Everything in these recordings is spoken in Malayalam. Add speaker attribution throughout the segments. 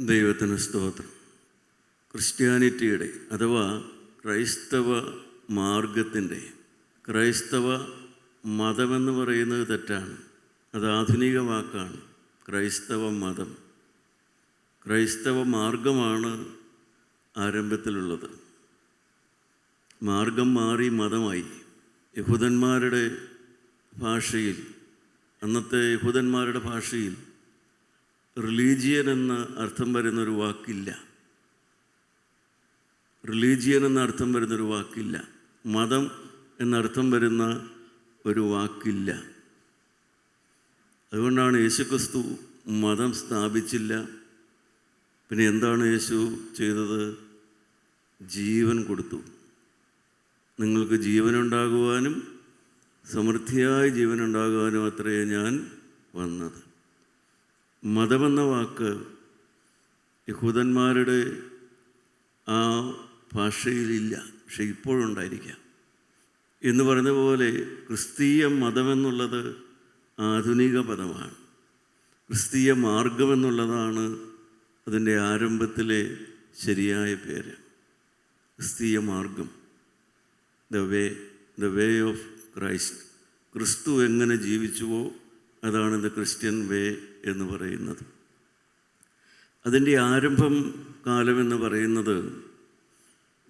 Speaker 1: ദൈവത്തിന് സ്തോത്രം. ക്രിസ്ത്യാനിറ്റിയുടെ അഥവാ ക്രൈസ്തവ മാർഗത്തിൻ്റെ, ക്രൈസ്തവ മതമെന്ന് പറയുന്നത് തെറ്റാണ്. അത് ആധുനിക വാക്കാണ്. ക്രൈസ്തവ മതം, ക്രൈസ്തവ മാർഗമാണ് ആരംഭത്തിലുള്ളത്. മാർഗം മാറി മതമായി. യഹൂദന്മാരുടെ ഭാഷയിൽ, അന്നത്തെ യഹൂദന്മാരുടെ ഭാഷയിൽ റിലീജിയൻ എന്ന അർത്ഥം വരുന്നൊരു വാക്കില്ല. റിലീജിയൻ എന്ന അർത്ഥം വരുന്നൊരു വാക്കില്ല. മതം എന്നർത്ഥം വരുന്ന ഒരു വാക്കില്ല. അതുകൊണ്ടാണ് യേശുക്രിസ്തു മതം സ്ഥാപിച്ചില്ല. പിന്നെ എന്താണ് യേശു ചെയ്തത്? ജീവൻ കൊടുത്തു. നിങ്ങൾക്ക് ജീവനുണ്ടാകുവാനും സമൃദ്ധിയായി ജീവനുണ്ടാകുവാനും അത്രയേ ഞാൻ വന്നത്. മതമെന്ന വാക്ക് യഹൂദന്മാരുടെ ആ ഭാഷയിലില്ല, പക്ഷെ ഇപ്പോഴുണ്ടായിരിക്കാം. എന്ന് പറഞ്ഞ പോലെ ക്രിസ്തീയ മതമെന്നുള്ളത് ആധുനിക പദമാണ്. ക്രിസ്തീയ മാർഗമെന്നുള്ളതാണ് അതിൻ്റെ ആരംഭത്തിലെ ശരിയായ പേര്. ക്രിസ്തീയ മാർഗം, ദ വേ ഓഫ് ക്രൈസ്റ്റ്. ക്രിസ്തു എങ്ങനെ ജീവിച്ചുവോ അതാണ് ദ ക്രിസ്ത്യൻ വേ എന്ന് പറയുന്നത്. അതിൻ്റെ ആരംഭം കാലമെന്ന് പറയുന്നത്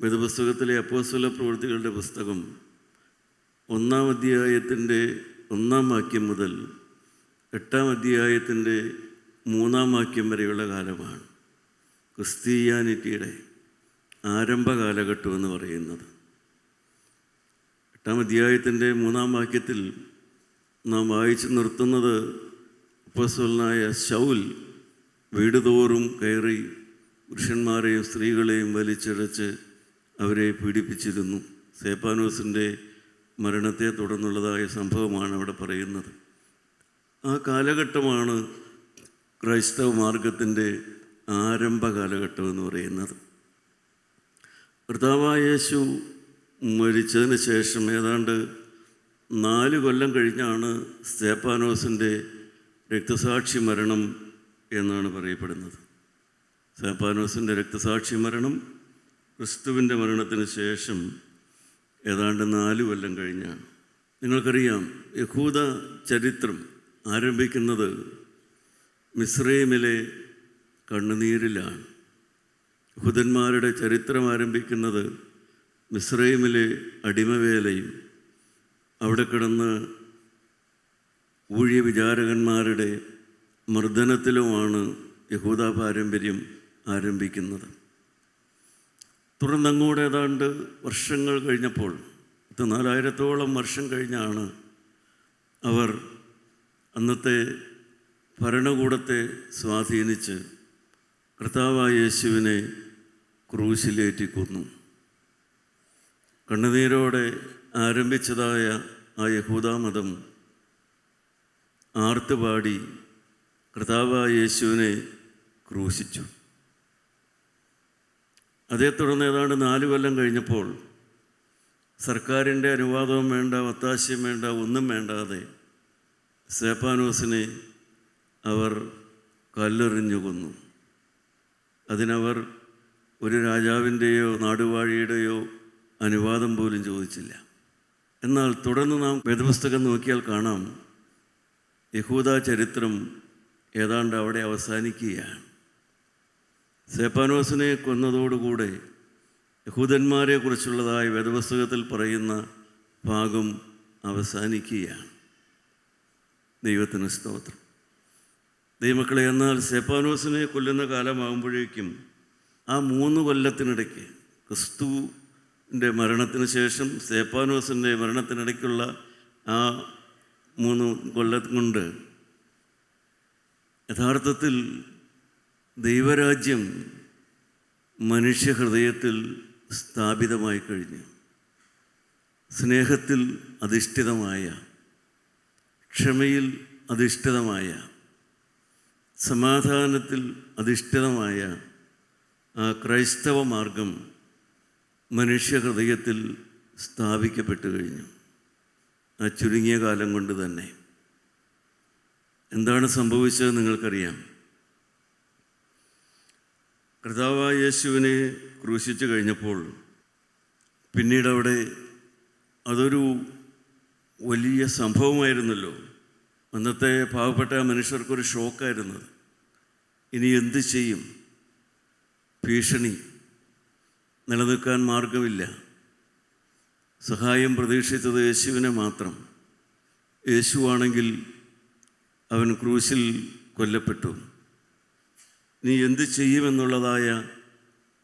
Speaker 1: വേദപുസ്തകത്തിലെ അപ്പോസ്തല പ്രവൃത്തികളുടെ പുസ്തകം 1-ാം അധ്യായത്തിൻ്റെ 1-ാം വാക്യം മുതൽ 8-ാം അധ്യായത്തിൻ്റെ 3-ാം വാക്യം വരെയുള്ള കാലമാണ് ക്രിസ്ത്യാനിറ്റിയുടെ ആരംഭ കാലഘട്ടം എന്ന് പറയുന്നത്. 8-ാം അധ്യായത്തിൻ്റെ 3-ാം വാക്യത്തിൽ നാം വായിച്ചു നിർത്തുന്നത് അപ്പോസ്തലനായ ശൗൽ വീട് തോറും കയറി പുരുഷന്മാരെയും സ്ത്രീകളെയും വലിച്ചിഴച്ച് അവരെ പീഡിപ്പിച്ചിരുന്നു. സ്തേഫാനോസിൻ്റെ മരണത്തെ തുടർന്നുള്ളതായ സംഭവമാണ് അവിടെ പറയുന്നത്. ആ കാലഘട്ടമാണ് ക്രൈസ്തവ മാർഗത്തിൻ്റെ ആരംഭ കാലഘട്ടം എന്ന് പറയുന്നത്. കർത്താവായ യേശു മരിച്ചതിന് ശേഷം ഏതാണ്ട് 4 കൊല്ലം കഴിഞ്ഞാണ് സ്തേഫാനോസിൻ്റെ രക്തസാക്ഷി മരണം എന്നാണ് പറയപ്പെടുന്നത്. സ്തേഫാനോസിൻ്റെ രക്തസാക്ഷി മരണം ക്രിസ്തുവിൻ്റെ മരണത്തിന് ശേഷം ഏതാണ്ട് 4 കൊല്ലം കഴിഞ്ഞാണ്. നിങ്ങൾക്കറിയാം, യഹൂദ ചരിത്രം ആരംഭിക്കുന്നത് മിസ്രൈമിലെ കണ്ണുനീരിലാണ്. യഹൂദന്മാരുടെ ചരിത്രം ആരംഭിക്കുന്നത് മിസ്രൈമിലെ അടിമവേലയും അവിടെ കിടന്ന് ഊഴിയവിചാരകന്മാരുടെ മർദ്ദനത്തിലുമാണ് യഹൂദ പാരമ്പര്യം ആരംഭിക്കുന്നത്. തുടർന്നങ്ങോട്ട് ഏതാണ്ട് വർഷങ്ങൾ കഴിഞ്ഞപ്പോൾ, 4000-ഓളം വർഷം കഴിഞ്ഞാണ് അവർ അന്നത്തെ ഭരണകൂടത്തെ സ്വാധീനിച്ച് കർത്താവായ യേശുവിനെ ക്രൂശിലേറ്റി കൊന്നു. കണ്ണുനീരോടെ ആരംഭിച്ചതായ ആ യഹൂദമതം ആർത്തുപാടി കർത്താവായ യേശുവിനെ ക്രൂശിച്ചു. അതേ തുടർന്ന് ഏതാണ്ട് 4 കൊല്ലം കഴിഞ്ഞപ്പോൾ സർക്കാരിൻ്റെ അനുവാദവും വേണ്ട, ഒത്താശയും വേണ്ട, ഒന്നും വേണ്ടാതെ സ്തേഫാനോസിനെ അവർ കല്ലെറിഞ്ഞു കൊന്നു. അതിനവർ ഒരു രാജാവിൻ്റെയോ നാടുവാഴിയുടെയോ അനുവാദം പോലും ചോദിച്ചില്ല. എന്നാൽ തുടർന്ന് നാം വേദപുസ്തകം നോക്കിയാൽ കാണാം, യഹൂദ ചരിത്രം ഏതാണ്ട് അവിടെ അവസാനിക്കുകയാണ്. സ്തേഫാനോസിനെ കൊന്നതോടുകൂടെ യഹൂദന്മാരെ കുറിച്ചുള്ളതായ വേദപുസ്തകത്തിൽ പറയുന്ന ഭാഗം അവസാനിക്കുകയാണ്. ദൈവത്തിന് സ്തോത്രം. ദൈവമക്കളെ, എന്നാൽ സ്തേഫാനോസിനെ കൊല്ലുന്ന കാലമാകുമ്പോഴേക്കും ആ 3 കൊല്ലത്തിനിടയ്ക്ക്, ക്രിസ്തുവിൻ്റെ മരണത്തിന് ശേഷം സ്തേഫാനോസിൻ്റെ മരണത്തിനിടയ്ക്കുള്ള ആ 3 കൊല്ലം കൊണ്ട് യഥാർത്ഥത്തിൽ ദൈവരാജ്യം മനുഷ്യഹൃദയത്തിൽ സ്ഥാപിതമായി കഴിഞ്ഞു. സ്നേഹത്തിൽ അധിഷ്ഠിതമായ, ക്ഷമയിൽ അധിഷ്ഠിതമായ, സമാധാനത്തിൽ അധിഷ്ഠിതമായ ആ ക്രൈസ്തവ മാർഗം മനുഷ്യഹൃദയത്തിൽ സ്ഥാപിക്കപ്പെട്ടു കഴിഞ്ഞു. ആ ചുരുങ്ങിയ കാലം കൊണ്ട് തന്നെ എന്താണ് സംഭവിച്ചത് നിങ്ങൾക്കറിയാം. കർത്താവായ യേശുവിനെ ക്രൂശിച്ചു കഴിഞ്ഞപ്പോൾ പിന്നീട് അവിടെ അതൊരു വലിയ സംഭവമായിരുന്നല്ലോ. അന്നത്തെ പാവപ്പെട്ട മനുഷ്യർക്കൊരു ഷോക്കായിരുന്നത്. ഇനി എന്ത് ചെയ്യും? ഭീഷണി, നിലനിൽക്കാൻ മാർഗമില്ല. സഹായം പ്രതീക്ഷിച്ചത് യേശുവിനെ മാത്രം. യേശുവാണെങ്കിൽ അവൻ ക്രൂശിൽ കൊല്ലപ്പെട്ടു. നീ എന്ത് ചെയ്യുമെന്നുള്ളതായ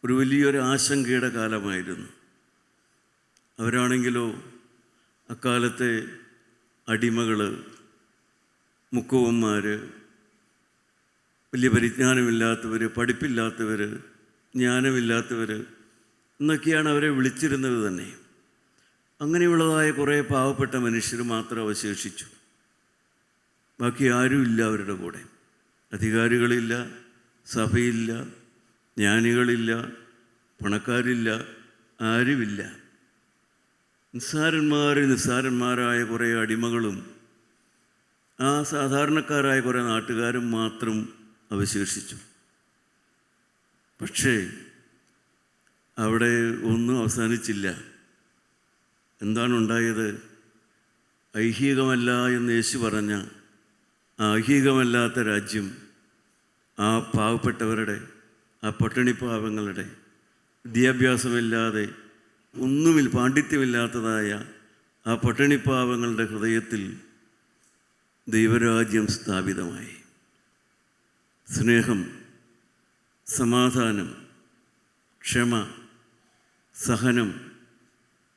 Speaker 1: ഒരു വലിയൊരു ആശങ്കയുടെ കാലമായിരുന്നു. അവരാണെങ്കിലോ അക്കാലത്തെ അടിമകൾ, മുക്കുവന്മാർ, വലിയ പരിജ്ഞാനമില്ലാത്തവർ, പഠിപ്പില്ലാത്തവർ, ജ്ഞാനമില്ലാത്തവർ എന്നൊക്കെയാണ് അവരെ വിളിച്ചിരുന്നത് തന്നെ. അങ്ങനെയുള്ളതായ കുറേ പാവപ്പെട്ട മനുഷ്യർ മാത്രം അവശേഷിച്ചു. ബാക്കി ആരുമില്ല അവരുടെ കൂടെ. അധികാരികളില്ല, സഭയില്ല, ജ്ഞാനികളില്ല, പണക്കാരില്ല, ആരുമില്ല. നിസ്സാരന്മാരായ കുറേ അടിമകളും ആ സാധാരണക്കാരായ കുറേ നാട്ടുകാരും മാത്രം അവശേഷിച്ചു. പക്ഷേ അവിടെ ഒന്നും അവസാനിച്ചില്ല. എന്താണ് ഉണ്ടായത്? ഐഹികമല്ല എന്ന് യേശു പറഞ്ഞ ആ ഐഹികമല്ലാത്ത രാജ്യം ആ പാവപ്പെട്ടവരുടെ, ആ പട്ടിണിപ്പാവങ്ങളുടെ, വിദ്യാഭ്യാസമില്ലാതെ പാണ്ഡിത്യമില്ലാത്തതായ ആ പട്ടിണിപ്പാവങ്ങളുടെ ഹൃദയത്തിൽ ദൈവരാജ്യം സ്ഥാപിതമായി. സ്നേഹം, സമാധാനം, ക്ഷമ, സഹനം,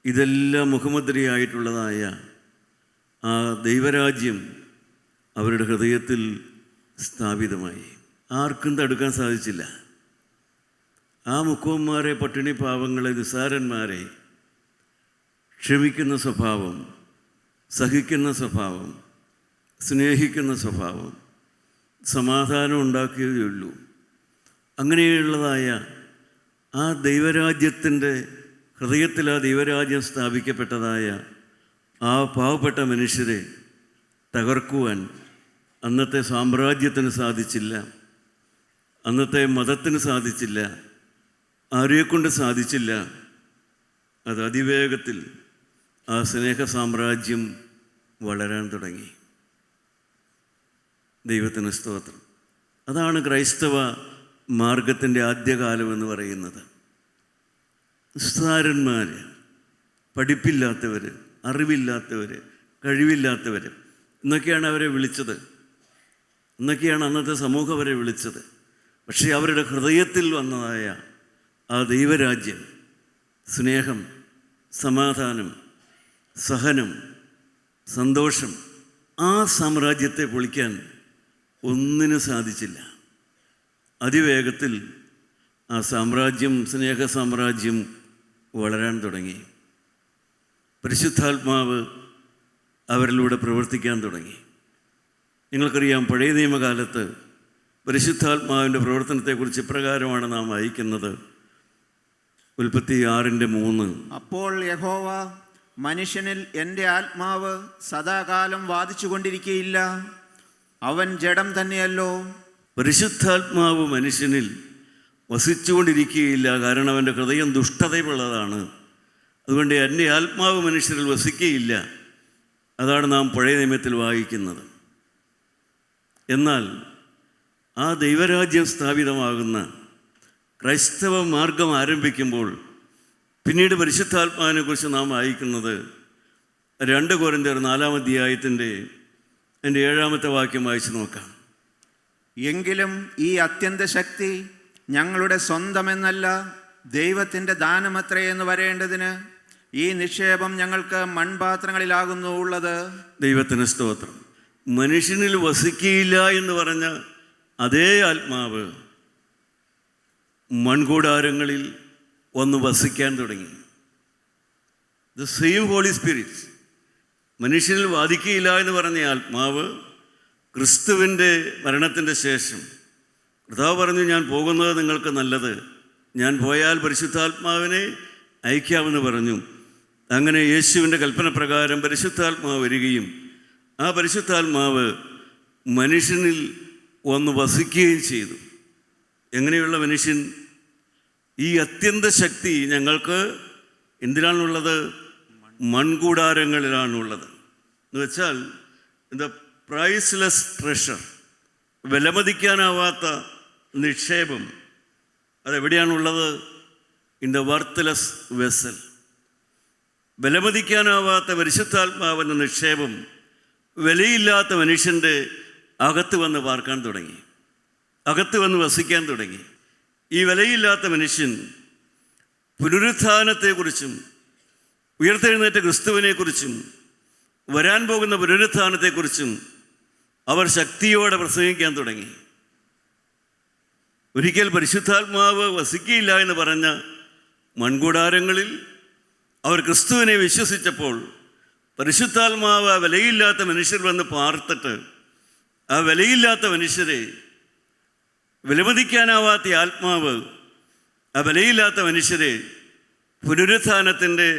Speaker 1: ഇതെല്ലാം മുഖമുദ്രയായിട്ടുള്ളതായ ആ ദൈവരാജ്യം അവരുടെ ഹൃദയത്തിൽ സ്ഥാപിതമായി. ആർക്കും തടുക്കാൻ സാധിച്ചില്ല. ആ മുക്കുവന്മാരെ, പട്ടിണി പാവങ്ങളെ, നിസ്സാരന്മാരെ ക്ഷമിക്കുന്ന സ്വഭാവം, സഹിക്കുന്ന സ്വഭാവം, സ്നേഹിക്കുന്ന സ്വഭാവം, സമാധാനം ഉണ്ടാക്കിയതേയുള്ളൂ. അങ്ങനെയുള്ളതായ ആ ദൈവരാജ്യത്തിൻ്റെ ഹൃദയത്തിൽ ആ ദൈവരാജ്യം സ്ഥാപിക്കപ്പെട്ടതായ ആ പാവപ്പെട്ട മനുഷ്യരെ തകർക്കുവാൻ അന്നത്തെ സാമ്രാജ്യത്തിന് സാധിച്ചില്ല, അന്നത്തെ മതത്തിന് സാധിച്ചില്ല, ആരെക്കൊണ്ട് സാധിച്ചില്ല. അത് അതിവേഗത്തിൽ ആ സ്നേഹ സാമ്രാജ്യം വളരാൻ തുടങ്ങി. ദൈവത്തിന് സ്തോത്രം. അതാണ് ക്രൈസ്തവ മാർഗത്തിൻ്റെ ആദ്യകാലമെന്ന് പറയുന്നത്. നിസ്സാരന്മാർ, പഠിപ്പില്ലാത്തവർ, അറിവില്ലാത്തവർ, കഴിവില്ലാത്തവർ എന്നൊക്കെയാണ് അവരെ വിളിച്ചത്. എന്നൊക്കെയാണ് അന്നത്തെ സമൂഹം അവരെ വിളിച്ചത്. പക്ഷേ അവരുടെ ഹൃദയത്തിൽ വന്നതായ ആ ദൈവരാജ്യം, സ്നേഹം, സമാധാനം, സഹനം, സന്തോഷം, ആ സാമ്രാജ്യത്തെ പൊളിക്കാൻ ഒന്നിനും സാധിച്ചില്ല. അതിവേഗത്തിൽ ആ സാമ്രാജ്യം, സ്നേഹ സാമ്രാജ്യം വളരാൻ തുടങ്ങി. പരിശുദ്ധാത്മാവ് അവരിലൂടെ പ്രവർത്തിക്കാൻ തുടങ്ങി. നിങ്ങൾക്കറിയാം, പഴയ നിയമകാലത്ത് പരിശുദ്ധാത്മാവിൻ്റെ പ്രവർത്തനത്തെക്കുറിച്ച് ഇപ്രകാരമാണ് നാം വായിക്കുന്നത്. ഉൽപ്പത്തി 6:3.
Speaker 2: അപ്പോൾ യഹോവ, മനുഷ്യനിൽ എൻ്റെ ആത്മാവ് സദാകാലം വാദിച്ചു കൊണ്ടിരിക്കുകയില്ല, അവൻ ജഡം തന്നെയല്ലോ.
Speaker 1: പരിശുദ്ധാത്മാവ് മനുഷ്യനിൽ വസിച്ചുകൊണ്ടിരിക്കുകയില്ല, കാരണം അവൻ്റെ ഹൃദയം ദുഷ്ടതയുള്ളതാണ്. അതുകൊണ്ട് എൻ്റെ ആത്മാവ് മനുഷ്യരിൽ വസിക്കുകയില്ല. അതാണ് നാം പഴയ നിയമത്തിൽ വായിക്കുന്നത്. എന്നാൽ ആ ദൈവരാജ്യം സ്ഥാപിതമാകുന്ന ക്രൈസ്തവ മാർഗം ആരംഭിക്കുമ്പോൾ പിന്നീട് പരിശുദ്ധാത്മാവിനെ കുറിച്ച് നാം വായിക്കുന്നത് 2 കൊരിന്ത്യർ 4-ാം അധ്യായത്തിൻ്റെ 7-ാമത്തെ വാക്യം വായിച്ച് നോക്കാം.
Speaker 2: എങ്കിലും ഈ അത്യന്ത ശക്തി ഞങ്ങളുടെ സ്വന്തമെന്നല്ല, ദൈവത്തിൻ്റെ ദാനമത്രേ എന്ന് വരേണ്ടതിന് ഈ നിക്ഷേപം ഞങ്ങൾക്ക് മൺപാത്രങ്ങളിലാകുന്നു ഉള്ളത്.
Speaker 1: ദൈവത്തിന് സ്തോത്രം. മനുഷ്യനിൽ വസിക്കുകയില്ല എന്ന് പറഞ്ഞ അതേ ആത്മാവ് മൺകൂടാരങ്ങളിൽ ഒന്ന് വസിക്കാൻ തുടങ്ങി. The same holy spirit. മനുഷ്യനിൽ വാദിക്കുകയില്ല എന്ന് പറഞ്ഞ ആത്മാവ് ക്രിസ്തുവിൻ്റെ മരണത്തിൻ്റെ ശേഷം കർത്താവ് പറഞ്ഞു, ഞാൻ പോകുന്നത് നിങ്ങൾക്ക് നല്ലത്, ഞാൻ പോയാൽ പരിശുദ്ധാത്മാവിനെ അയക്കാമെന്ന് പറഞ്ഞു. അങ്ങനെ യേശുവിൻ്റെ കൽപ്പന പ്രകാരം പരിശുദ്ധാത്മാവ് വരികയും ആ പരിശുദ്ധാത്മാവ് മനുഷ്യനിൽ ഒന്ന് വസിക്കുകയും ചെയ്തു. എങ്ങനെയുള്ള മനുഷ്യൻ? ഈ അത്യന്ത ശക്തി ഞങ്ങൾക്ക് എന്തിനാണുള്ളത്? മൺകൂടാരങ്ങളിലാണുള്ളത്. എന്ന് വെച്ചാൽ ദ പ്രൈസ്ലെസ് ട്രഷർ, വിലമതിക്കാനാവാത്ത നിക്ഷേപം അതെവിടെയാണുള്ളത്? In the worthless vessel. വിലമതിക്കാനാവാത്ത പരിശുദ്ധാത്മാവെന്ന നിക്ഷേപം വിലയില്ലാത്ത മനുഷ്യൻ്റെ അകത്ത് വന്ന് പാർക്കാൻ തുടങ്ങി, അകത്ത് വന്ന് വസിക്കാൻ തുടങ്ങി. ഈ വിലയില്ലാത്ത മനുഷ്യൻ പുനരുത്ഥാനത്തെക്കുറിച്ചും ഉയർത്തെഴുന്നേറ്റ ക്രിസ്തുവിനെക്കുറിച്ചും വരാൻ പോകുന്ന പുനരുത്ഥാനത്തെക്കുറിച്ചും അവർ ശക്തിയോടെ പ്രസംഗിക്കാൻ തുടങ്ങി. ഒരിക്കൽ പരിശുദ്ധാത്മാവ് വസിക്കുകയില്ല എന്ന് പറഞ്ഞ മൺകൂടാരങ്ങളിൽ അവർ ക്രിസ്തുവിനെ വിശ്വസിച്ചപ്പോൾ പരിശുദ്ധാത്മാവ് ആ വിലയില്ലാത്ത മനുഷ്യർ വന്ന് പാർത്തിട്ട് ആ വിലയില്ലാത്ത മനുഷ്യരെ, വിലമതിക്കാനാവാത്ത ആത്മാവ് ആ വിലയില്ലാത്ത മനുഷ്യരെ പുനരുത്ഥാനത്തിൻ്റെ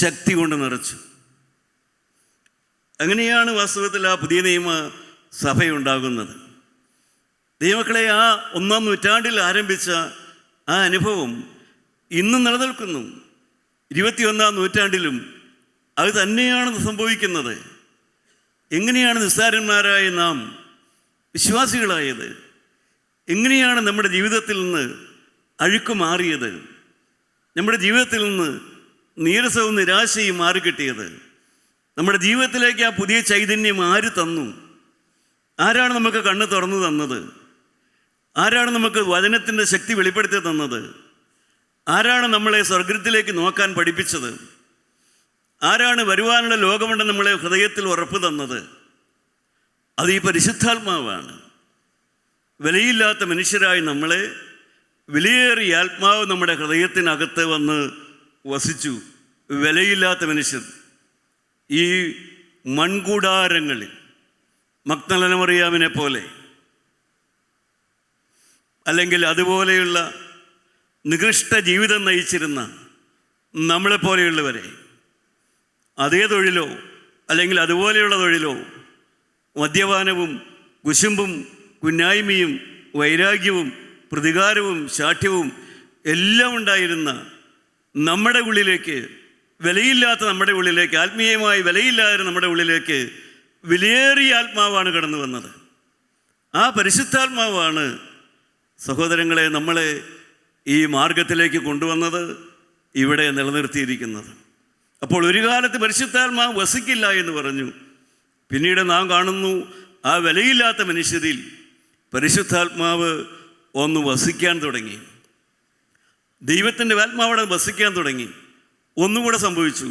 Speaker 1: ശക്തി കൊണ്ട് നിറച്ചു. അങ്ങനെയാണ് വാസ്തവത്തിൽ ആ പുതിയ നിയമ സഭയുണ്ടാകുന്നത്. ദൈവമക്കളെ, ആ 1-ാം നൂറ്റാണ്ടിൽ ആരംഭിച്ച ആ അനുഭവം ഇന്നും നിലനിൽക്കുന്നു. 21-ാം നൂറ്റാണ്ടിലും അത് തന്നെയാണ് സംഭവിക്കുന്നത്. എങ്ങനെയാണ് നിസ്സാരന്മാരായ നാം വിശ്വാസികളായത്? എങ്ങനെയാണ് നമ്മുടെ ജീവിതത്തിൽ നിന്ന് അഴുക്ക് മാറിയത്? നമ്മുടെ ജീവിതത്തിൽ നിന്ന് നീരസവും നിരാശയും മാറിക്കിട്ടിയത്? നമ്മുടെ ജീവിതത്തിലേക്ക് ആ പുതിയ ചൈതന്യം ആര് തന്നു? ആരാണ് നമുക്ക് കണ്ണ് തുറന്നു തന്നത്? ആരാണ് നമുക്ക് വചനത്തിൻ്റെ ശക്തി വെളിപ്പെടുത്തി തന്നത്? ആരാണ് നമ്മളെ സ്വർഗത്തിലേക്ക് നോക്കാൻ പഠിപ്പിച്ചത്? ആരാണ് വരുവാനുള്ള ലോകമുണ്ടെന്ന് നമ്മളെ ഹൃദയത്തിൽ ഉറപ്പ് തന്നത്? അത് ഈ പരിശുദ്ധാത്മാവാണ്. വിലയില്ലാത്ത മനുഷ്യരായി നമ്മളെ വിലയേറിയ ആത്മാവ് നമ്മുടെ ഹൃദയത്തിനകത്ത് വന്ന് വസിച്ചു. വിലയില്ലാത്ത മനുഷ്യർ ഈ മൺകൂടാരങ്ങളിൽ മഗ്ദലന മറിയാമിനെ പോലെ, അല്ലെങ്കിൽ അതുപോലെയുള്ള നികൃഷ്ട ജീവിതം നയിച്ചിരുന്ന നമ്മളെപ്പോലെയുള്ളവരെ, അതേ തൊഴിലോ അല്ലെങ്കിൽ അതുപോലെയുള്ള തൊഴിലോ, മദ്യപാനവും കുശുമ്പും കുന്നായ്മയും വൈരാഗ്യവും പ്രതികാരവും ശാഠ്യവും എല്ലാം ഉണ്ടായിരുന്ന നമ്മുടെ ഉള്ളിലേക്ക്, വിലയില്ലാത്ത നമ്മുടെ ഉള്ളിലേക്ക്, ആത്മീയമായി വിലയില്ലാതെ നമ്മുടെ ഉള്ളിലേക്ക് വിലയേറിയ ആത്മാവാണ് കടന്നു വന്നത്. ആ പരിശുദ്ധാത്മാവാണ് സഹോദരങ്ങളെ നമ്മളെ ഈ മാർഗത്തിലേക്ക് കൊണ്ടുവന്നത്, ഇവിടെ നിലനിർത്തിയിരിക്കുന്നത്. അപ്പോൾ ഒരു കാലത്ത് പരിശുദ്ധാത്മാവ് വസിക്കില്ല എന്ന് പറഞ്ഞു. പിന്നീട് നാം കാണുന്നു ആ വിലയില്ലാത്ത മനുഷ്യരിൽ പരിശുദ്ധാത്മാവ് ഒന്ന് വസിക്കാൻ തുടങ്ങി. ദൈവത്തിൻ്റെ ആത്മാവിടെ വസിക്കാൻ തുടങ്ങി. ഒന്നുകൂടെ സംഭവിച്ചു.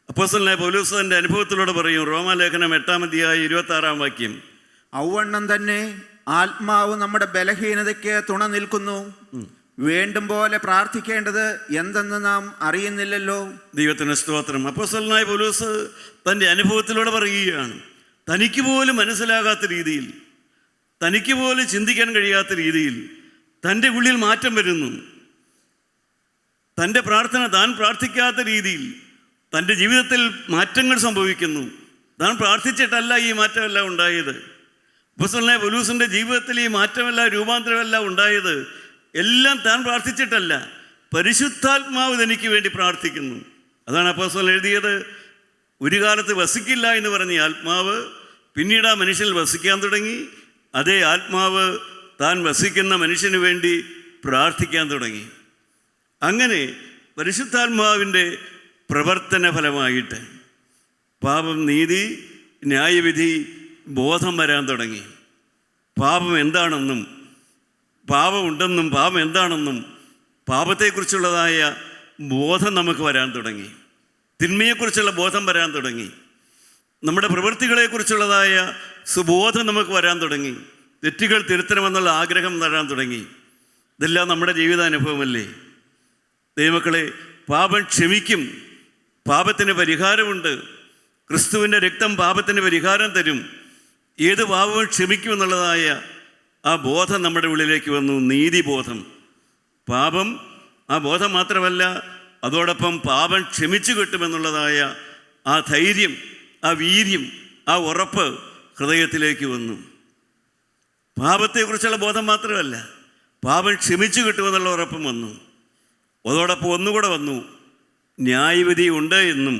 Speaker 1: അപ്പോസ്തലനായ പൗലോസ് തൻ്റെ അനുഭവത്തിലൂടെ പറയും, റോമാലേഖനം 8-ാം അധ്യായം 26-ാം വാക്യം,
Speaker 2: ഔവണ്ണം തന്നെ ആത്മാവ് നമ്മുടെ ബലഹീനതയ്ക്ക് തുണ നിൽക്കുന്നു. വേണ്ടും പോലെ പ്രാർത്ഥിക്കേണ്ടത് എന്തെന്ന് നാം അറിയുന്നില്ലല്ലോ.
Speaker 1: ദൈവത്തിന് സ്തോത്രം. അപ്പോസ്തലനായ പൗലോസ് തൻ്റെ അനുഭവത്തിലൂടെ പറയുകയാണ്, തനിക്ക് പോലും മനസ്സിലാകാത്ത രീതിയിൽ, തനിക്ക് പോലും ചിന്തിക്കാൻ കഴിയാത്ത രീതിയിൽ തൻ്റെ ഉള്ളിൽ മാറ്റം വരുന്നു. തൻ്റെ പ്രാർത്ഥന താൻ പ്രാർത്ഥിക്കാത്ത രീതിയിൽ തൻ്റെ ജീവിതത്തിൽ മാറ്റങ്ങൾ സംഭവിക്കുന്നു. താൻ പ്രാർത്ഥിച്ചിട്ടല്ല ഈ മാറ്റമെല്ലാം ഉണ്ടായത്. അപ്പോസ്തലനായ പൗലോസിൻ്റെ ജീവിതത്തിൽ ഈ മാറ്റമല്ല, രൂപാന്തരമല്ല ഉണ്ടായത്. എല്ലാം താൻ പ്രാർത്ഥിച്ചിട്ടല്ല, പരിശുദ്ധാത്മാവ് തനിക്ക് വേണ്ടി പ്രാർത്ഥിക്കുന്നു. അതാണ് അപ്പോസ്തലൻ എഴുതിയത്. ഒരു കാലത്ത് വസിക്കില്ല എന്ന് പറഞ്ഞ ആത്മാവ് പിന്നീട് ആ മനുഷ്യനിൽ വസിക്കാൻ തുടങ്ങി. അതേ ആത്മാവ് താൻ വസിക്കുന്ന മനുഷ്യന് വേണ്ടി പ്രാർത്ഥിക്കാൻ തുടങ്ങി. അങ്ങനെ പരിശുദ്ധാത്മാവിൻ്റെ പ്രവർത്തന ഫലമായിട്ട് പാപം, നീതി, ന്യായവിധി ബോധം വരാൻ തുടങ്ങി. പാപം എന്താണെന്നും പാപമുണ്ടെന്നും പാപം എന്താണെന്നും പാപത്തെക്കുറിച്ചുള്ളതായ ബോധം നമുക്ക് വരാൻ തുടങ്ങി. തിന്മയെക്കുറിച്ചുള്ള ബോധം വരാൻ തുടങ്ങി. നമ്മുടെ പ്രവൃത്തികളെക്കുറിച്ചുള്ളതായ സുബോധം നമുക്ക് വരാൻ തുടങ്ങി. തെറ്റുകൾ തിരുത്തണമെന്നുള്ള ആഗ്രഹം വരാൻ തുടങ്ങി. ഇതെല്ലാം നമ്മുടെ ജീവിതാനുഭവമല്ലേ ദൈവമക്കളെ? പാപം ക്ഷമിക്കും, പാപത്തിന് പരിഹാരമുണ്ട്. ക്രിസ്തുവിൻ്റെ രക്തം പാപത്തിന് പരിഹാരം തരും. ഏത് പാപവും ക്ഷമിക്കുമെന്നുള്ളതായ ആ ബോധം നമ്മുടെ ഉള്ളിലേക്ക് വന്നു. നീതിബോധം. പാപം, ആ ബോധം മാത്രമല്ല, അതോടൊപ്പം പാപം ക്ഷമിച്ചു കിട്ടുമെന്നുള്ളതായ ആ ധൈര്യം, ആ വീര്യം, ആ ഉറപ്പ് ഹൃദയത്തിലേക്ക് വന്നു. പാപത്തെക്കുറിച്ചുള്ള ബോധം മാത്രമല്ല, പാപം ക്ഷമിച്ചു കിട്ടുമെന്നുള്ള ഉറപ്പും വന്നു. അതോടൊപ്പം ഒന്നുകൂടെ വന്നു, ന്യായവിധി ഉണ്ട് എന്നും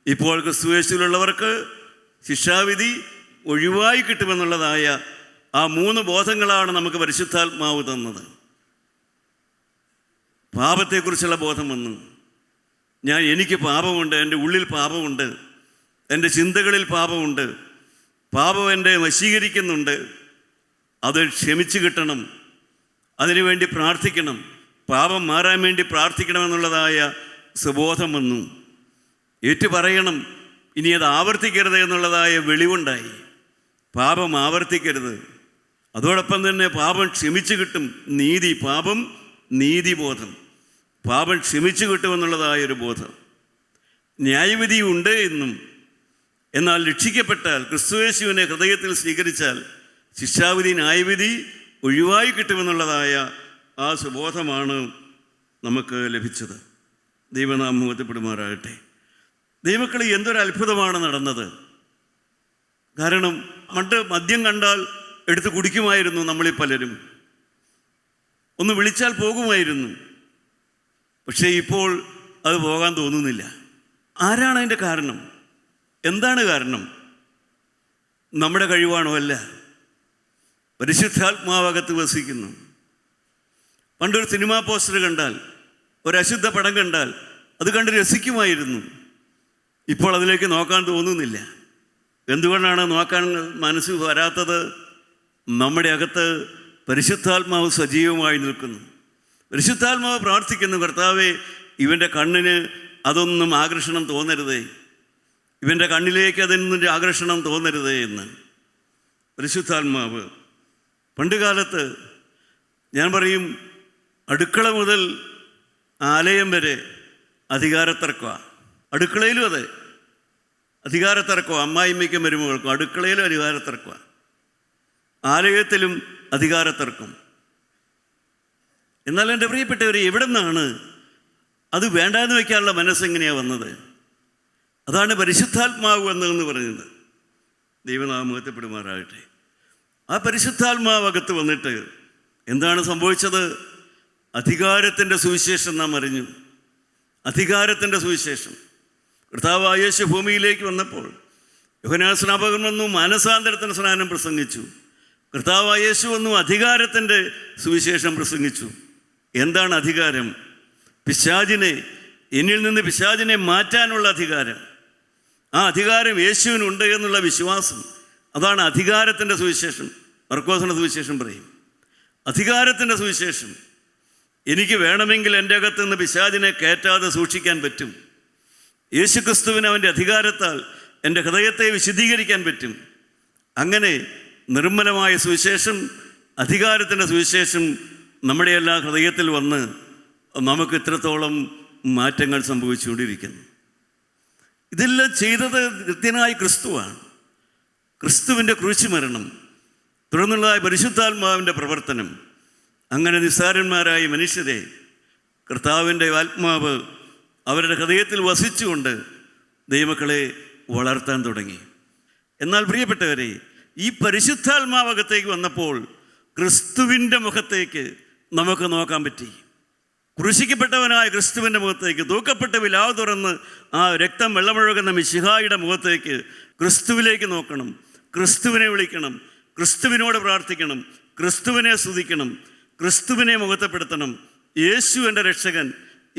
Speaker 1: ഇപ്പോൾ ക്രിസ്തുയേശുവിലുള്ളവർക്ക് ശിക്ഷാവിധി ഒഴിവായി കിട്ടുമെന്നുള്ളതായ ആ 3 ബോധങ്ങളാണ് നമുക്ക് പരിശുദ്ധാത്മാവ് തന്നത്. പാപത്തെക്കുറിച്ചുള്ള ബോധം വന്നു. എനിക്ക് പാപമുണ്ട്, എൻ്റെ ഉള്ളിൽ പാപമുണ്ട്, എൻ്റെ ചിന്തകളിൽ പാപമുണ്ട്, പാപം എന്നെ വശീകരിക്കുന്നുണ്ട്, അത് ക്ഷമിച്ചു കിട്ടണം, അതിനുവേണ്ടി പ്രാർത്ഥിക്കണം, പാപം മാറാൻ വേണ്ടി പ്രാർത്ഥിക്കണമെന്നുള്ളതായ സുബോധം വന്നു. ഏറ്റു പറയണം, ഇനി അത് ആവർത്തിക്കരുത് എന്നുള്ളതായ വെളിവുണ്ടായി. പാപം ആവർത്തിക്കരുത്. അതോടൊപ്പം തന്നെ പാപം ക്ഷമിച്ചു കിട്ടും. പാപം നീതിബോധം, പാപം ക്ഷമിച്ചു കിട്ടുമെന്നുള്ളതായൊരു ബോധം. ന്യായവിധി ഉണ്ട് എന്നും, എന്നാൽ രക്ഷിക്കപ്പെട്ടാൽ, ക്രിസ്തുയേശുവിനെ ഹൃദയത്തിൽ സ്വീകരിച്ചാൽ ശിക്ഷാവിധി ന്യായവിധി ഒഴിവായി കിട്ടുമെന്നുള്ളതായ ആ സുബോധമാണ് നമുക്ക് ലഭിച്ചത്. ദൈവനാമം മഹത്വപ്പെടുമാറാകട്ടെ. ദൈവമക്കളെ, എന്തൊരു അത്ഭുതമാണ് നടന്നത്. കാരണം പണ്ട് മദ്യം കണ്ടാൽ എടുത്ത് കുടിക്കുമായിരുന്നു നമ്മളിൽ പലരും, ഒന്ന് വിളിച്ചാൽ പോകുമായിരുന്നു. പക്ഷേ ഇപ്പോൾ അത് പോകാൻ തോന്നുന്നില്ല. ആരാണ് അതിൻ്റെ കാരണം? എന്താണ് കാരണം? നമ്മുടെ കഴിവാണോ? അല്ല, പരിശുദ്ധാത്മാവകത്ത് വസിക്കുന്നു. പണ്ടൊരു സിനിമാ പോസ്റ്റർ കണ്ടാൽ, ഒരു അശുദ്ധ പടം കണ്ടാൽ അത് കണ്ട് രസിക്കുമായിരുന്നു. ഇപ്പോൾ അതിലേക്ക് നോക്കാൻ തോന്നുന്നില്ല. എന്തുകൊണ്ടാണ് നോക്കാൻ മനസ്സ് വരാത്തത്? നമ്മുടെ അകത്ത് പരിശുദ്ധാത്മാവ് സജീവമായി നിൽക്കുന്നു. പരിശുദ്ധാത്മാവ് പ്രാർത്ഥിക്കുന്നു, കർത്താവേ, ഇവൻ്റെ കണ്ണിന് അതൊന്നും ആകർഷണം തോന്നരുതേ, ഇവൻ്റെ കണ്ണിലേക്ക് അതിനൊന്നും ആകർഷണം തോന്നരുതേ എന്ന്. പരിശുദ്ധാത്മാവ് പണ്ടുകാലത്ത് ഞാൻ പറയും, അടുക്കള മുതൽ ആലയം വരെ അധികാരത്തർക്കമാണ്. അടുക്കളയിലും അതെ, അധികാരത്തർക്കമാണ്. അമ്മായിമ്മയ്ക്കും മരുമകൾക്കും അടുക്കളയിലും അധികാരത്തർക്കമാണ്, ആലയത്തിലും അധികാരത്തർക്കം. എന്നാൽ എൻ്റെ പ്രിയപ്പെട്ടവർ, എവിടെ നിന്നാണ് അത് വേണ്ടാന്ന് വയ്ക്കാനുള്ള മനസ്സെങ്ങനെയാണ് വന്നത്? അതാണ് പരിശുദ്ധാത്മാവ് എന്നതെന്ന് പറയുന്നത്. ദൈവനാമം മഹത്വപ്പെടുമാറാകട്ടെ. ആ പരിശുദ്ധാത്മാവകത്ത് വന്നിട്ട് എന്താണ് സംഭവിച്ചത്? അധികാരത്തിൻ്റെ സുവിശേഷം നാം അറിഞ്ഞു. അധികാരത്തിൻ്റെ സുവിശേഷം. കർത്താവായ യേശു ഭൂമിയിലേക്ക് വന്നപ്പോൾ യോഹന്നാൻ സ്നാപകൻ വന്നു, മാനസാന്തരത്തിന് സ്നാനം പ്രസംഗിച്ചു. കർത്താവായ യേശു വന്നു, അധികാരത്തിൻ്റെ സുവിശേഷം പ്രസംഗിച്ചു. എന്താണ് അധികാരം? എന്നിൽ നിന്ന് പിശാചിനെ മാറ്റാനുള്ള അധികാരം. ആ അധികാരം യേശുവിനുണ്ട് എന്നുള്ള വിശ്വാസം, അതാണ് അധികാരത്തിൻ്റെ സുവിശേഷം. മർക്കോസിൻ്റെ സുവിശേഷം പറയും, അധികാരത്തിൻ്റെ സുവിശേഷം. എനിക്ക് വേണമെങ്കിൽ എൻ്റെ അകത്ത് നിന്ന് പിശാചിനെ കയറ്റാതെ സൂക്ഷിക്കാൻ പറ്റും. യേശുക്രിസ്തുവിന് അവൻ്റെ അധികാരത്താൽ എൻ്റെ ഹൃദയത്തെ വിശുദ്ധീകരിക്കാൻ പറ്റും. അങ്ങനെ നിർമ്മലമായ സുവിശേഷം, അധികാരത്തിൻ്റെ സുവിശേഷം നമ്മുടെ എല്ലാ ഹൃദയത്തിൽ വന്ന് നമുക്ക് ഇത്രത്തോളം മാറ്റങ്ങൾ സംഭവിച്ചുകൊണ്ടിരിക്കുന്നു. ഇതെല്ലാം ചെയ്തത് കൃത്യനായ ക്രിസ്തുവാണ്. ക്രിസ്തുവിൻ്റെ ക്രൂശ് മരണം, തുടർന്നുള്ളതായ പരിശുദ്ധാത്മാവിൻ്റെ പ്രവർത്തനം. അങ്ങനെ നിസ്സാരന്മാരായ മനുഷ്യരെ കർത്താവിൻ്റെ ആത്മാവ് അവരുടെ ഹൃദയത്തിൽ വസിച്ചുകൊണ്ട് ദൈവമക്കളെ വളർത്താൻ തുടങ്ങി. എന്നാൽ പ്രിയപ്പെട്ടവരെ, ഈ പരിശുദ്ധാത്മാവകത്തേക്ക് വന്നപ്പോൾ ക്രിസ്തുവിൻ്റെ മുഖത്തേക്ക് നമുക്ക് നോക്കാൻ പറ്റി. ക്രൂശിക്കപ്പെട്ടവനായ ക്രിസ്തുവിൻ്റെ മുഖത്തേക്ക്, തൂക്കപ്പെട്ട് വിലാവ് തുറന്ന് ആ രക്തം വെള്ളമൊഴുകുന്ന മിശിഹായുടെ മുഖത്തേക്ക്, ക്രിസ്തുവിലേക്ക് നോക്കണം, ക്രിസ്തുവിനെ വിളിക്കണം, ക്രിസ്തുവിനോട് പ്രാർത്ഥിക്കണം, ക്രിസ്തുവിനെ സ്തുതിക്കണം, ക്രിസ്തുവിനെ മുഖത്തപ്പെടുത്തണം. യേശു എൻ്റെ രക്ഷകൻ,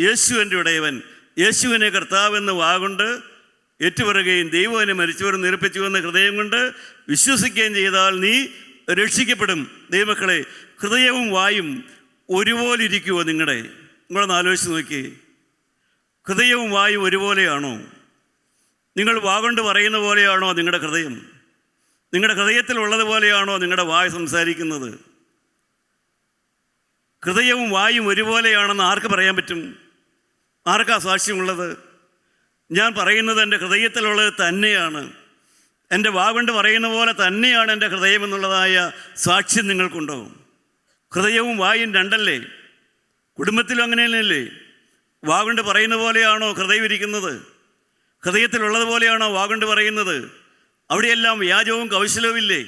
Speaker 1: യേശു എൻ്റെ ഉടയവൻ, യേശുവിനെ കർത്താവെന്ന് വാഗൊണ്ട് ഏറ്റുപറയുകയും ദൈവം എന്നെ മരിച്ചവർ നിരപ്പിച്ചുവെന്ന് ഹൃദയം കൊണ്ട് വിശ്വസിക്കുകയും ചെയ്താൽ നീ രക്ഷിക്കപ്പെടും. ദൈവമക്കളെ, ഹൃദയവും വായും ഒരുപോലെ ഇരിക്കുമോ? നിങ്ങളൊന്ന് ആലോചിച്ച് നോക്കി. ഹൃദയവും വായും ഒരുപോലെയാണോ? നിങ്ങൾ വാഗൊണ്ട് പറയുന്ന പോലെയാണോ നിങ്ങളുടെ ഹൃദയം? നിങ്ങളുടെ ഹൃദയത്തിലുള്ളതുപോലെയാണോ നിങ്ങളുടെ വായ് സംസാരിക്കുന്നത്? ഹൃദയവും വായും ഒരുപോലെയാണെന്ന് ആർക്ക് പറയാൻ പറ്റും? ആർക്കാ സാക്ഷ്യമുള്ളത്? ഞാൻ പറയുന്നത് എൻ്റെ ഹൃദയത്തിലുള്ളത് തന്നെയാണ്, എൻ്റെ വാഗൊണ്ട് പറയുന്ന പോലെ തന്നെയാണ് എൻ്റെ ഹൃദയം എന്നുള്ളതായ സാക്ഷ്യം നിങ്ങൾക്കുണ്ടോ? ഹൃദയവും വായും രണ്ടല്ലേ? കുടുംബത്തിലും അങ്ങനെയല്ലേ? വാഗൊണ്ട് പറയുന്ന പോലെയാണോ ഹൃദയം ഇരിക്കുന്നത്? ഹൃദയത്തിലുള്ളത് പോലെയാണോ വാഗൊണ്ട് പറയുന്നത്? അവിടെയെല്ലാം വ്യാജവും കൗശലവും ഇല്ലേ?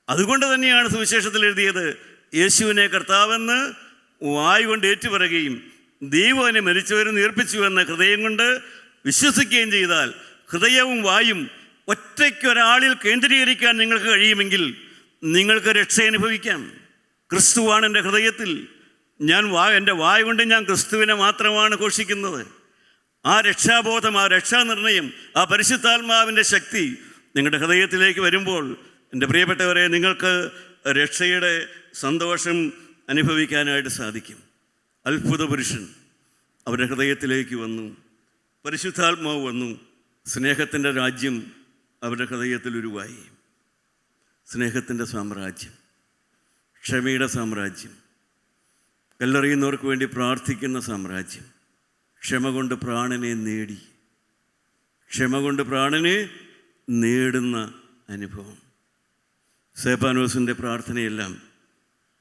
Speaker 1: അതുകൊണ്ട് തന്നെയാണ് സുവിശേഷത്തിൽ എഴുതിയത്, യേശുവിനെ കർത്താവെന്ന് വായ് കൊണ്ട് ഏറ്റുപറയുകയും ദൈവം എന്നെ മരിച്ചവരെ ഉയർപ്പിച്ചു എന്ന ഹൃദയം കൊണ്ട് വിശ്വസിക്കുകയും ചെയ്താൽ, ഹൃദയവും വായും ഒറ്റയ്ക്കൊരാളിൽ കേന്ദ്രീകരിക്കാൻ നിങ്ങൾക്ക് കഴിയുമെങ്കിൽ നിങ്ങൾക്ക് രക്ഷ അനുഭവിക്കാം. ക്രിസ്തുവാണ് എൻ്റെ ഹൃദയത്തിൽ. എൻ്റെ വായ കൊണ്ട് ഞാൻ ക്രിസ്തുവിനെ മാത്രമാണ് ഘോഷിക്കുന്നത്. ആ രക്ഷാബോധം, ആ രക്ഷാനിർണയം, ആ പരിശുദ്ധാത്മാവിൻ്റെ ശക്തി നിങ്ങളുടെ ഹൃദയത്തിലേക്ക് വരുമ്പോൾ എൻ്റെ പ്രിയപ്പെട്ടവരെ, നിങ്ങൾക്ക് രക്ഷയുടെ സന്തോഷം അനുഭവിക്കാനായിട്ട് സാധിക്കും. അത്ഭുത പുരുഷൻ അവരുടെ ഹൃദയത്തിലേക്ക് വന്നു, പരിശുദ്ധാത്മാവ് വന്നു, സ്നേഹത്തിൻ്റെ രാജ്യം അവരുടെ ഹൃദയത്തിൽ ഉരുവായി. സ്നേഹത്തിൻ്റെ സാമ്രാജ്യം, ക്ഷമയുടെ സാമ്രാജ്യം, കല്ലെറിയുന്നവർക്ക് വേണ്ടി പ്രാർത്ഥിക്കുന്ന സാമ്രാജ്യം, ക്ഷമ കൊണ്ട് പ്രാണനെ നേടി, ക്ഷമ കൊണ്ട് പ്രാണനെ നേടുന്ന അനുഭവം. സ്തേഫാനോസിൻ്റെ പ്രാർത്ഥനയെല്ലാം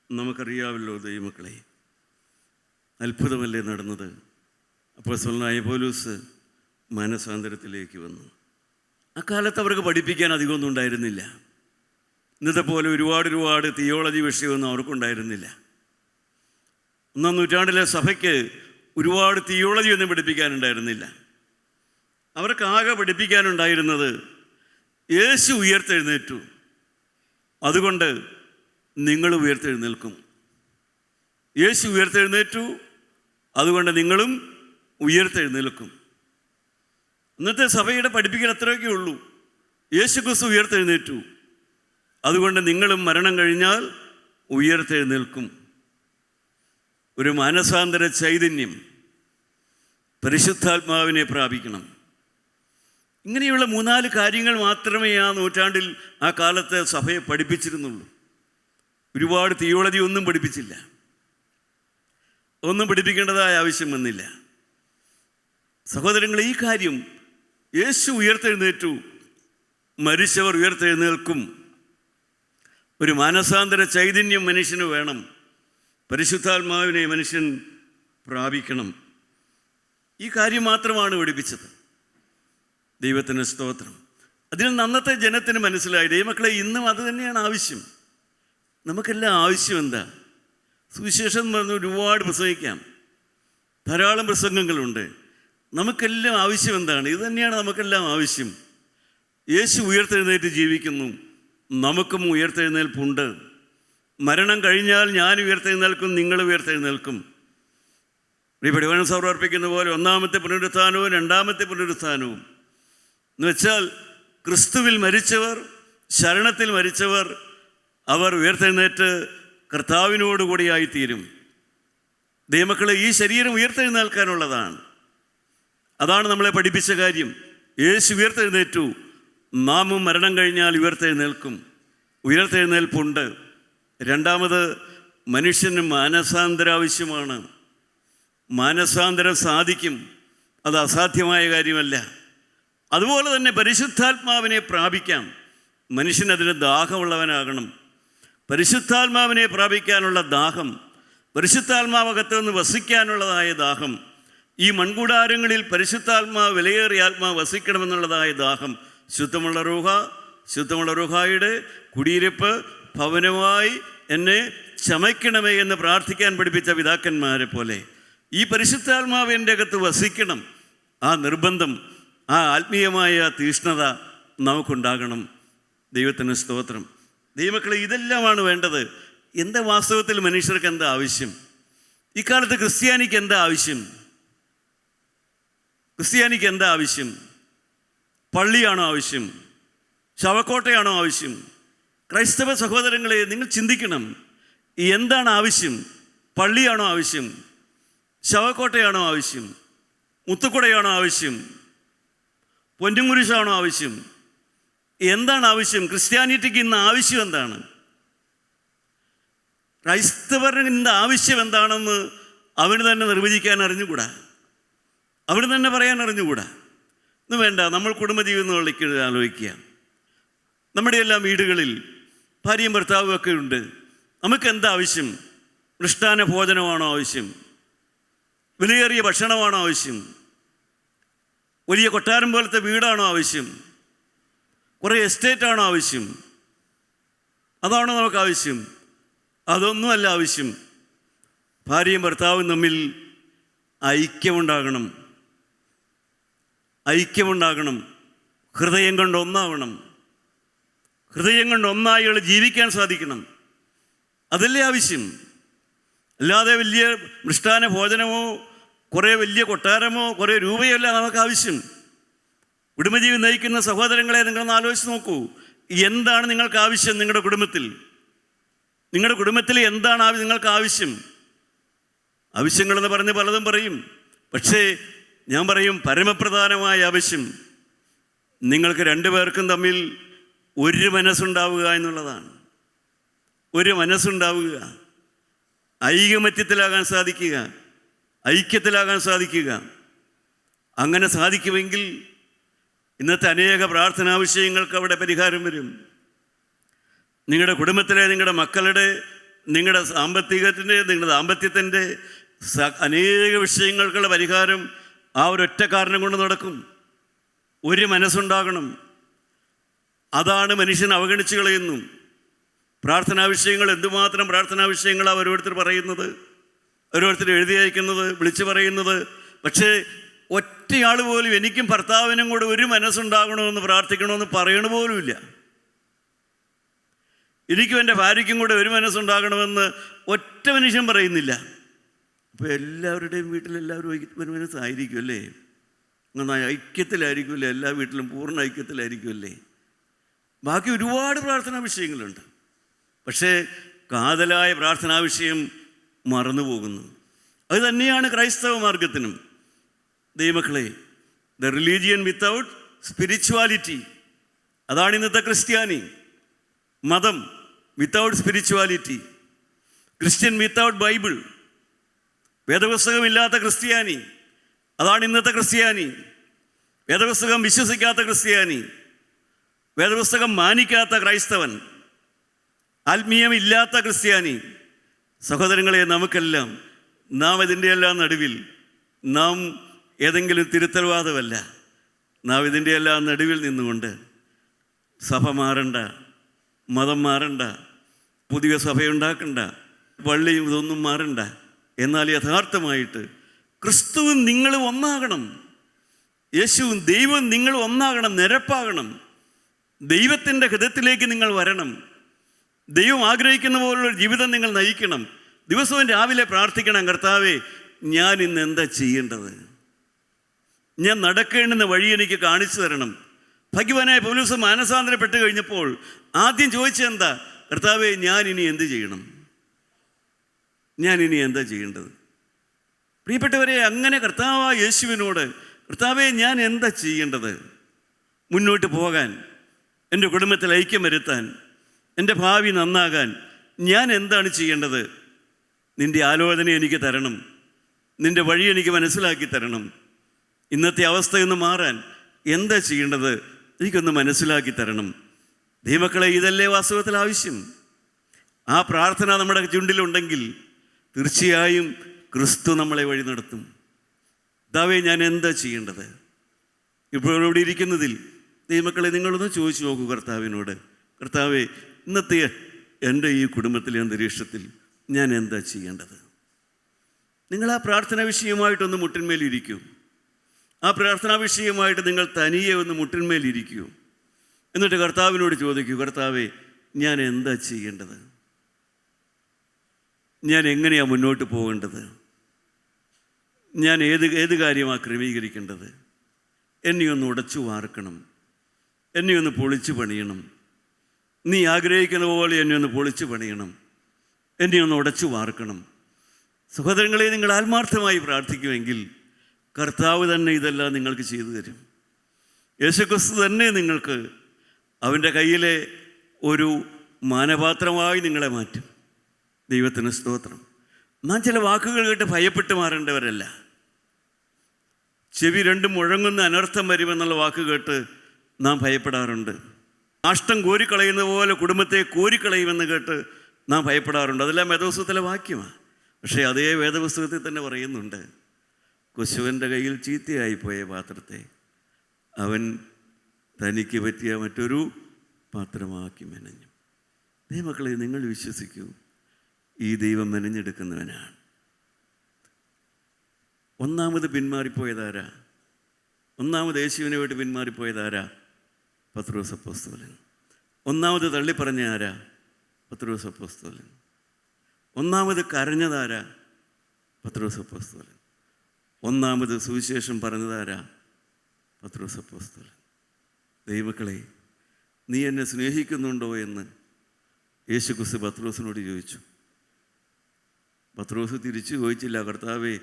Speaker 1: നമുക്കറിയാമല്ലോ ദൈവമക്കളെ. അത്ഭുതമല്ലേ നടന്നത്? അപ്പോസ്തലനായ പൗലോസ് മാനസാന്തരത്തിലേക്ക് വന്നു. അക്കാലത്ത് അവർക്ക് പഠിപ്പിക്കാൻ അധികമൊന്നും ഉണ്ടായിരുന്നില്ല. ഇന്നത്തെ പോലെ ഒരുപാട് തിയോളജി വിഷയമൊന്നും അവർക്കുണ്ടായിരുന്നില്ല. 1-ാം നൂറ്റാണ്ടിലെ സഭയ്ക്ക് ഒരുപാട് തിയോളജി ഒന്നും പഠിപ്പിക്കാനുണ്ടായിരുന്നില്ല. അവർക്കാകെ പഠിപ്പിക്കാനുണ്ടായിരുന്നത് യേശു ഉയർത്തെഴുന്നേറ്റു, അതുകൊണ്ട് നിങ്ങൾ ഉയർത്തെഴുന്നേൽക്കും. യേശു ഉയർത്തെഴുന്നേറ്റു, അതുകൊണ്ട് നിങ്ങളും ഉയർത്തെഴുന്നേൽക്കും. ഇന്നത്തെ സഭയുടെ പഠിപ്പിക്കൽ അത്രയൊക്കെ ഉള്ളൂ. യേശു ക്രിസ്തു ഉയർത്തെഴുന്നേറ്റു, അതുകൊണ്ട് നിങ്ങളും മരണം കഴിഞ്ഞാൽ ഉയർത്തെഴുന്നേൽക്കും. ഒരു മാനസാന്തര ചൈതന്യം, പരിശുദ്ധാത്മാവിനെ പ്രാപിക്കണം. ഇങ്ങനെയുള്ള 3-4 കാര്യങ്ങൾ മാത്രമേ ആ നൂറ്റാണ്ടിൽ, ആ കാലത്തെ സഭയെ പഠിപ്പിച്ചിരുന്നുള്ളൂ. ഒരുപാട് തിയോളജി ഒന്നും പഠിപ്പിച്ചില്ല, ഒന്നും പഠിപ്പിക്കേണ്ടതായ ആവശ്യം വന്നില്ല. സഹോദരങ്ങളെ, ഈ കാര്യം യേശു ഉയർത്തെഴുന്നേറ്റു, മരിച്ചവർ ഉയർത്തെഴുന്നേൽക്കും. ഒരു മാനസാന്തര ചൈതന്യം മനുഷ്യന് വേണം. പരിശുദ്ധാത്മാവിനെ മനുഷ്യൻ പ്രാപിക്കണം. ഈ കാര്യം മാത്രമാണ് പഠിപ്പിച്ചത്. ദൈവത്തിന് സ്തോത്രം. അതിൽ നിന്ന് അന്നത്തെ ജനത്തിന് മനസ്സിലായി. ദൈവമക്കളെ, ഇന്നും അത് തന്നെയാണ് ആവശ്യം. നമുക്കെല്ലാം ആവശ്യം എന്താ? സുവിശേഷം എന്ന് പറഞ്ഞ് ഒരുപാട് പ്രസംഗിക്കാം, ധാരാളം പ്രസംഗങ്ങളുണ്ട്. നമുക്കെല്ലാം ആവശ്യം എന്താണ്? ഇത് തന്നെയാണ് നമുക്കെല്ലാം ആവശ്യം. യേശു ഉയർത്തെഴുന്നേറ്റ് ജീവിക്കുന്നു, നമുക്കും ഉയർത്തെഴുന്നേൽപ്പുണ്ട്. മരണം കഴിഞ്ഞാൽ ഞാൻ ഉയർത്തെഴുന്നേൽക്കും, നിങ്ങൾ ഉയർത്തെഴുന്നേൽക്കും. പരിപാടി സൗർ അർപ്പിക്കുന്ന പോലെ 1-ാമത്തെ പുനരുത്ഥാനവും 2-ാമത്തെ പുനരുത്ഥാനവും എന്ന് വെച്ചാൽ, ക്രിസ്തുവിൽ മരിച്ചവർ, ശരണത്തിൽ മരിച്ചവർ, അവർ ഉയർത്തെഴുന്നേറ്റ് കർത്താവിനോടുകൂടിയായിത്തീരും. ദൈവമക്കളെ, ഈ ശരീരം ഉയർത്തെഴുന്നേൽക്കാനുള്ളതാണ്. അതാണ് നമ്മളെ പഠിപ്പിച്ച കാര്യം. യേശു ഉയർത്തെഴുന്നേറ്റു, നാമും മരണം കഴിഞ്ഞാൽ ഉയർത്തെഴുന്നേൽക്കും. ഉയർത്തെഴുന്നേൽപ്പുണ്ട്. 2-ാമത്, മനുഷ്യന് മാനസാന്തരം ആവശ്യമാണ്. മാനസാന്തരം സാധിക്കും, അത് അസാധ്യമായ കാര്യമല്ല. അതുപോലെ തന്നെ പരിശുദ്ധാത്മാവിനെ പ്രാപിക്കാം. മനുഷ്യനതിന് ദാഹമുള്ളവനാകണം. പരിശുദ്ധാത്മാവിനെ പ്രാപിക്കാനുള്ള ദാഹം, പരിശുദ്ധാത്മാവകത്ത് നിന്ന് വസിക്കാനുള്ളതായ ദാഹം, ഈ മൺകൂടാരങ്ങളിൽ പരിശുദ്ധാത്മാവ്, വിലയേറിയ ആത്മാവ് വസിക്കണമെന്നുള്ളതായ ദാഹം, ശുദ്ധമുള്ള റൂഹായുടെ കുടിയിരിപ്പ് ഭവനമായി എന്നെ ചമയ്ക്കണമേ എന്ന് പ്രാർത്ഥിക്കാൻ പഠിപ്പിച്ച പിതാക്കന്മാരെ പോലെ ഈ പരിശുദ്ധാത്മാവ് എൻ്റെ അകത്ത് വസിക്കണം. ആ നിർബന്ധം, ആ ആത്മീയമായ തീഷ്ണത നമുക്കുണ്ടാകണം. ദൈവത്തിന് സ്തോത്രം. ദൈവമക്കളെ, ഇതെല്ലാമാണ് വേണ്ടത്. എന്താ വാസ്തവത്തിൽ മനുഷ്യർക്ക് എന്താ ആവശ്യം? ഇക്കാലത്ത് ക്രിസ്ത്യാനിക്ക് എന്താ ആവശ്യം? ക്രിസ്ത്യാനിക്ക് എന്താ ആവശ്യം? പള്ളിയാണോ ആവശ്യം? ശവക്കോട്ടയാണോ ആവശ്യം? ക്രൈസ്തവ സഹോദരങ്ങളെ, നിങ്ങൾ ചിന്തിക്കണം, എന്താണ് ആവശ്യം? പള്ളിയാണോ ആവശ്യം? ശവക്കോട്ടയാണോ ആവശ്യം? മുത്തുക്കുടയാണോ ആവശ്യം? പൊന്നുംകുരിശാണോ ആവശ്യം? എന്താണ് ആവശ്യം? ക്രിസ്ത്യാനിറ്റിക്ക് ഇന്ന് ആവശ്യം എന്താണ്? ക്രൈസ്തവരുടെ ഇന്ന് ആവശ്യം എന്താണെന്ന് അവന് തന്നെ നിർവചിക്കാൻ അറിഞ്ഞുകൂടാ, അവന് തന്നെ പറയാൻ അറിഞ്ഞുകൂടാ. ഇന്ന് വേണ്ട, നമ്മൾ കുടുംബജീവിതം ആലോചിക്കുക. നമ്മുടെ എല്ലാം വീടുകളിൽ ഭാര്യയും ഭർത്താവും ഒക്കെ ഉണ്ട്. നമുക്ക് എന്താ ആവശ്യം? മൃഷ്ടാന ഭോജനമാണോ ആവശ്യം? വിലയേറിയ ഭക്ഷണമാണോ ആവശ്യം? വലിയ കൊട്ടാരം പോലത്തെ വീടാണോ ആവശ്യം? കുറേ എസ്റ്റേറ്റാണോ ആവശ്യം? അതാണോ നമുക്ക് ആവശ്യം? അതൊന്നുമല്ല ആവശ്യം. ഭാര്യയും ഭർത്താവും തമ്മിൽ ഐക്യമുണ്ടാകണം. ഹൃദയം കൊണ്ട് ഒന്നാവണം. ഹൃദയം കൊണ്ട് ഒന്നായി ജീവിക്കാൻ സാധിക്കണം. അതല്ലേ ആവശ്യം. അല്ലാതെ വലിയ മൃഷ്ടാന ഭോജനമോ കുറേ വലിയ കൊട്ടാരമോ കുറേ രൂപയല്ല നമുക്ക് ആവശ്യം. കുടുംബജീവൻ നയിക്കുന്ന സഹോദരങ്ങളെ നിങ്ങളൊന്ന് ആലോചിച്ച് നോക്കൂ. എന്താണ് നിങ്ങൾക്ക് ആവശ്യം? നിങ്ങളുടെ കുടുംബത്തിൽ എന്താണ് നിങ്ങൾക്ക് ആവശ്യം? ആവശ്യങ്ങളെന്ന് പറഞ്ഞ് പലതും പറയും. പക്ഷേ ഞാൻ പറയും, പരമപ്രധാനമായ ആവശ്യം നിങ്ങൾക്ക് രണ്ടുപേർക്കും തമ്മിൽ ഒരു മനസ്സുണ്ടാവുക എന്നുള്ളതാണ്. ഒരു മനസ്സുണ്ടാവുക, ഐകമത്യത്തിലാകാൻ സാധിക്കുക. അങ്ങനെ സാധിക്കുമെങ്കിൽ ഇന്നത്തെ അനേക പ്രാർത്ഥനാ വിഷയങ്ങൾക്ക് അവിടെ പരിഹാരം വരും. നിങ്ങളുടെ കുടുംബത്തിലെ, നിങ്ങളുടെ മക്കളുടെ, നിങ്ങളുടെ സാമ്പത്തികത്തിൻ്റെ, നിങ്ങളുടെ ദാമ്പത്യത്തിൻ്റെ അനേക വിഷയങ്ങൾക്കുള്ള പരിഹാരം ആ ഒരൊറ്റ കാരണം കൊണ്ട് നടക്കും. ഒരു മനസ്സുണ്ടാകണം. അതാണ് മനുഷ്യൻ അവഗണിച്ച് കളയുന്നു. പ്രാർത്ഥനാ വിഷയങ്ങൾ, എന്തുമാത്രം പ്രാർത്ഥനാ വിഷയങ്ങളാണ് ഓരോരുത്തർ പറയുന്നത്, ഓരോരുത്തർ എഴുതി അയക്കുന്നത്, വിളിച്ചു പറയുന്നത്. പക്ഷേ ഒറ്റയാൾ പോലും എനിക്കും ഭർത്താവിനും കൂടെ ഒരു മനസ്സുണ്ടാകണമെന്ന് പ്രാർത്ഥിക്കണമെന്ന് പറയണ പോലുമില്ല. എനിക്കും എൻ്റെ ഭാര്യയ്ക്കും കൂടെ ഒരു മനസ്സുണ്ടാകണമെന്ന് ഒറ്റ മനുഷ്യൻ പറയുന്നില്ല. അപ്പോൾ എല്ലാവരുടെയും വീട്ടിലെല്ലാവരും ഒരു മനസ്സായിരിക്കും അല്ലേ? നന്നായി ഐക്യത്തിലായിരിക്കുമല്ലേ? എല്ലാ വീട്ടിലും പൂർണ്ണ ഐക്യത്തിലായിരിക്കുമല്ലേ? ബാക്കി ഒരുപാട് പ്രാർത്ഥനാ വിഷയങ്ങളുണ്ട്. പക്ഷേ കാതലായ പ്രാർത്ഥനാ വിഷയം മറന്നുപോകുന്നു. അത് തന്നെയാണ് ക്രൈസ്തവ മാർഗത്തിനും. ദൈവമക്കളെ, ദ റിലീജിയൻ വിത്തൗട്ട് സ്പിരിച്വാലിറ്റി, അതാണ് ഇന്നത്തെ ക്രിസ്ത്യാനി. മതം without spirituality, Christian without Bible, വേദപുസ്തകമില്ലാത്ത ക്രിസ്ത്യാനി, അതാണ് ഇന്നത്തെ ക്രിസ്ത്യാനി. വേദപുസ്തകം വിശ്വസിക്കാത്ത ക്രിസ്ത്യാനി, വേദപുസ്തകം മാനിക്കാത്ത ക്രൈസ്തവൻ, ആത്മീയമില്ലാത്ത ക്രിസ്ത്യാനി. സഹോദരങ്ങളെ, നമുക്കെല്ലാം നാം ഇതിൻ്റെ എല്ലാം നടുവിൽ, നാം ഏതെങ്കിലും തിരുത്തൽവാദമല്ല, നാം ഇതിൻ്റെ എല്ലാം നടുവിൽ നിന്നുകൊണ്ട് സഭ മാറണ്ട, മതം മാറണ്ട, പുതിയ സഭയുണ്ടാക്കണ്ട, പള്ളിയും ഇതൊന്നും മാറണ്ട. എന്നാൽ യഥാർത്ഥമായിട്ട് ക്രിസ്തുവും നിങ്ങൾ ഒന്നാകണം, യേശുവും ദൈവം നിങ്ങൾ ഒന്നാകണം, നിരപ്പാകണം. ദൈവത്തിൻ്റെ ഹൃദയത്തിലേക്ക് നിങ്ങൾ വരണം. ദൈവം ആഗ്രഹിക്കുന്ന പോലുള്ള ജീവിതം നിങ്ങൾ നയിക്കണം. ദിവസവും രാവിലെ പ്രാർത്ഥിക്കണം, കർത്താവേ, ഞാൻ ഇന്ന് എന്താ ചെയ്യേണ്ടത്? ഞാൻ നടക്കേണ്ടുന്ന വഴി എനിക്ക് കാണിച്ചു തരണം. ഭഗവാനായ പൗലോസ് മാനസാന്തരപ്പെട്ട് കഴിഞ്ഞപ്പോൾ ആദ്യം ചോദിച്ചെന്താ? കർത്താവേ, ഞാൻ ഇനി എന്ത് ചെയ്യണം? എന്താ ചെയ്യേണ്ടത്? പ്രിയപ്പെട്ടവരെ, അങ്ങനെ കർത്താവായ യേശുവിനോട്, കർത്താവേ, ഞാൻ എന്താ ചെയ്യേണ്ടത്? മുന്നോട്ട് പോകാൻ, എൻ്റെ കുടുംബത്തിൽ ഐക്യം വരുത്താൻ, എൻ്റെ ഭാവി നന്നാകാൻ ഞാൻ എന്താണ് ചെയ്യേണ്ടത്? നിൻ്റെ ആലോചന എനിക്ക് തരണം, നിൻ്റെ വഴി എനിക്ക് മനസ്സിലാക്കി തരണം. ഇന്നത്തെ അവസ്ഥയൊന്ന് മാറാൻ എന്താ ചെയ്യേണ്ടത്? എനിക്കൊന്ന് മനസ്സിലാക്കി തരണം. ദൈവമക്കളെ, ഇതല്ലേ വാസ്തവത്തിൽ ആവശ്യം? ആ പ്രാർത്ഥന നമ്മുടെ ചുണ്ടിലുണ്ടെങ്കിൽ തീർച്ചയായും ക്രിസ്തു നമ്മളെ വഴി നടത്തും. കർത്താവേ, ഞാൻ എന്താ ചെയ്യേണ്ടത്? ഇപ്പോൾ ഇവിടെ ഇരിക്കുന്നതിൽ ദൈവമക്കളെ, നിങ്ങളൊന്ന് ചോദിച്ചു നോക്കൂ കർത്താവിനോട്, കർത്താവേ, ഇന്നത്തെ എൻ്റെ ഈ കുടുംബത്തിലെ അന്തരീക്ഷത്തിൽ ഞാൻ എന്താ ചെയ്യേണ്ടത്? നിങ്ങൾ ആ പ്രാർത്ഥന വിഷയമായിട്ടൊന്ന് മുട്ടിന്മേലിരിക്കൂ. ആ പ്രാർത്ഥനാ വിഷയമായിട്ട് നിങ്ങൾ തനിയെ ഒന്ന് മുട്ടിന്മേലിരിക്കൂ. എന്നിട്ട് കർത്താവിനോട് ചോദിക്കൂ, കർത്താവേ, ഞാൻ എന്താ ചെയ്യേണ്ടത്? ഞാൻ എങ്ങനെയാണ് മുന്നോട്ട് പോകേണ്ടത്? ഞാൻ ഏത് കാര്യമാണ് ക്രമീകരിക്കേണ്ടത്? എന്നെ ഒന്ന് ഉടച്ചു വാർക്കണം, എന്നെ ഒന്ന് പൊളിച്ചു പണിയണം. നീ ആഗ്രഹിക്കുന്ന പോലെ എന്നെ ഒന്ന് പൊളിച്ചു പണിയണം, എന്നെ ഒന്ന് ഉടച്ചു വാർക്കണം. സഹോദരങ്ങളെ, നിങ്ങൾ ആത്മാർത്ഥമായി പ്രാർത്ഥിക്കുമെങ്കിൽ കർത്താവ് തന്നെ ഇതെല്ലാം നിങ്ങൾക്ക് ചെയ്തു തരും. യേശുക്രിസ്തു തന്നെ നിങ്ങൾക്ക് അവൻ്റെ കയ്യിലെ ഒരു മാനപാത്രമായി നിങ്ങളെ മാറ്റും. ദൈവത്തിന് സ്തോത്രം. നാം ചില വാക്കുകൾ കേട്ട് ഭയപ്പെട്ട് മാറേണ്ടവരല്ല. ചെവി രണ്ടും മുഴങ്ങുന്ന അനർത്ഥം വരുമെന്നുള്ള വാക്ക് കേട്ട് നാം ഭയപ്പെടാറുണ്ട്. കാഷ്ടം കോരിക്കളയുന്ന പോലെ കുടുംബത്തെ കോരിക്കളയുമെന്ന് കേട്ട് നാം ഭയപ്പെടാറുണ്ട്. അതെല്ലാം വേദപുസ്തകത്തിലെ വാക്യമാണ്. പക്ഷേ അതേ വേദപുസ്തകത്തിൽ തന്നെ പറയുന്നുണ്ട്, കൊശവൻ്റെ കയ്യിൽ ചീത്തയായിപ്പോയ പാത്രത്തെ അവൻ തനിക്ക് പറ്റിയ മറ്റൊരു പാത്രമാക്കി മെനഞ്ഞു. ദൈവമക്കളെ, നിങ്ങൾ വിശ്വസിക്കൂ, ഈ ദൈവം മെനഞ്ഞെടുക്കുന്നവനാണ്. ഒന്നാമത് പിന്മാറിപ്പോയതാരാ? ഒന്നാമത് യേശുവിനെ വിട്ട് പിന്മാറിപ്പോയതാരാ? പത്രോസ് അപ്പോസ്തലൻ. ഒന്നാമത് തള്ളിപ്പറഞ്ഞ ആരാ? പത്രോസ് അപ്പോസ്തലൻ. ഒന്നാമത് കരഞ്ഞതാരാ? പത്രോസ് അപ്പോസ്തലൻ. ഒന്നാമത് സുവിശേഷം പറഞ്ഞതാരാ? പത്രോസ് അപ്പോസ്തലൻ. ദൈവമക്കളെ, നീ എന്നെ സ്നേഹിക്കുന്നുണ്ടോ എന്ന് യേശുക്രിസ്തു പത്രോസിനോട് ചോദിച്ചു. പത്രോസ് തിരിച്ചു ചോദിച്ചില്ല, കർത്താവേ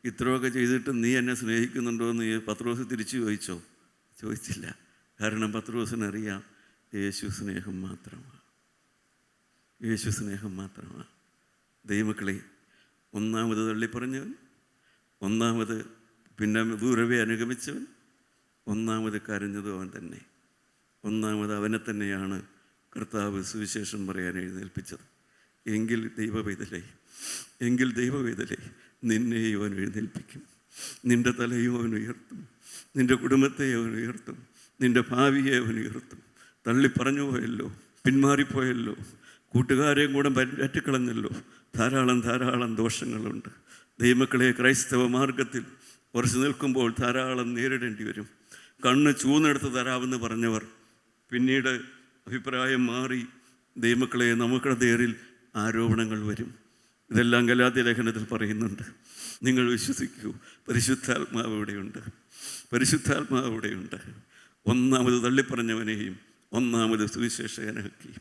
Speaker 1: ഇത്രയൊക്കെ ചെയ്തിട്ട് നീ എന്നെ സ്നേഹിക്കുന്നുണ്ടോ എന്ന് പത്രോസ് തിരിച്ചു ചോദിച്ചോ? ചോദിച്ചില്ല. കാരണം പത്രോസിനറിയാം, യേശു സ്നേഹം മാത്രമാണ്. യേശു സ്നേഹം മാത്രമാണ്. ദൈവമക്കളെ, ഒന്നാമത് തള്ളിപ്പറഞ്ഞവൻ, ഒന്നാമത് പിന്നെ ദൂരവേ അനുഗമിച്ചവൻ, ഒന്നാമത് കരഞ്ഞതും അവൻ തന്നെ. ഒന്നാമത് അവനെ തന്നെയാണ് കർത്താവ് സുവിശേഷം പറയാൻ എഴുന്നേൽപ്പിച്ചത്. എങ്കിൽ ദൈവവേദലേ നിന്നെയും അവൻ എഴുന്നേൽപ്പിക്കും. നിൻ്റെ തലയും അവൻ ഉയർത്തും, നിൻ്റെ കുടുംബത്തെ അവൻ ഉയർത്തും, നിൻ്റെ ഭാവിയെ അവൻ ഉയർത്തും. തള്ളിപ്പറഞ്ഞു പോയല്ലോ, പിന്മാറിപ്പോയല്ലോ, കൂട്ടുകാരെയും കൂടെ പറ്റിക്കളഞ്ഞല്ലോ, ധാരാളം ദോഷങ്ങളുണ്ട്. ദൈവമക്കളെ, ക്രൈസ്തവ മാർഗത്തിൽ ഉറച്ചു നിൽക്കുമ്പോൾ ധാരാളം നേരിടേണ്ടി വരും. കണ്ണ് ചൂന്നെടുത്ത് തരാമെന്ന് പറഞ്ഞവർ പിന്നീട് അഭിപ്രായം മാറി. ദൈവമക്കളെ, നമുക്കുടെ നേരിൽ ആരോപണങ്ങൾ വരും. ഇതെല്ലാം ഗലാത്യ ലേഖനത്തിൽ പറയുന്നുണ്ട്. നിങ്ങൾ വിശ്വസിക്കൂ, പരിശുദ്ധാത്മാവ് ഇവിടെയുണ്ട്. ഒന്നാമത് തള്ളിപ്പറഞ്ഞവനെയും ഒന്നാമത് സുവിശേഷകനാക്കി,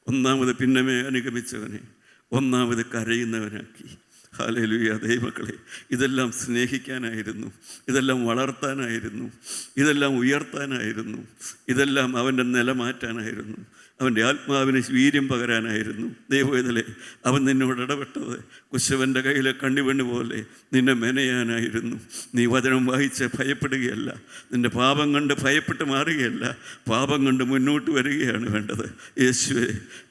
Speaker 1: ഒന്നാമത് പിന്നമേ അനുഗമിച്ചവനെ ഒന്നാമത് കരയുന്നവനാക്കി. ഹല്ലേലൂയ. ദൈവമക്കളെ, ഇതെല്ലാം സ്നേഹിക്കാനായിരുന്നു, ഇതെല്ലാം വളർത്താനായിരുന്നു, ഇതെല്ലാം ഉയർത്താനായിരുന്നു, ഇതെല്ലാം അവൻ്റെ നിലമാറ്റാനായിരുന്നു, അവൻ്റെ ആത്മാവിന് വീര്യം പകരാനായിരുന്നു. ദൈവവേദലേ, അവൻ നിന്നോട് ഇടപെട്ടത് കുശവൻ്റെ കയ്യിലെ കണ്ണിവെണ്ണു പോലെ നിന്നെ മെനയാനായിരുന്നു. നീ വചനം വായിച്ച് ഭയപ്പെടുകയല്ല, നിൻ്റെ പാപം കണ്ട് ഭയപ്പെട്ട് മാറുകയല്ല, പാപം കണ്ട് മുന്നോട്ട് വരികയാണ് വേണ്ടത്.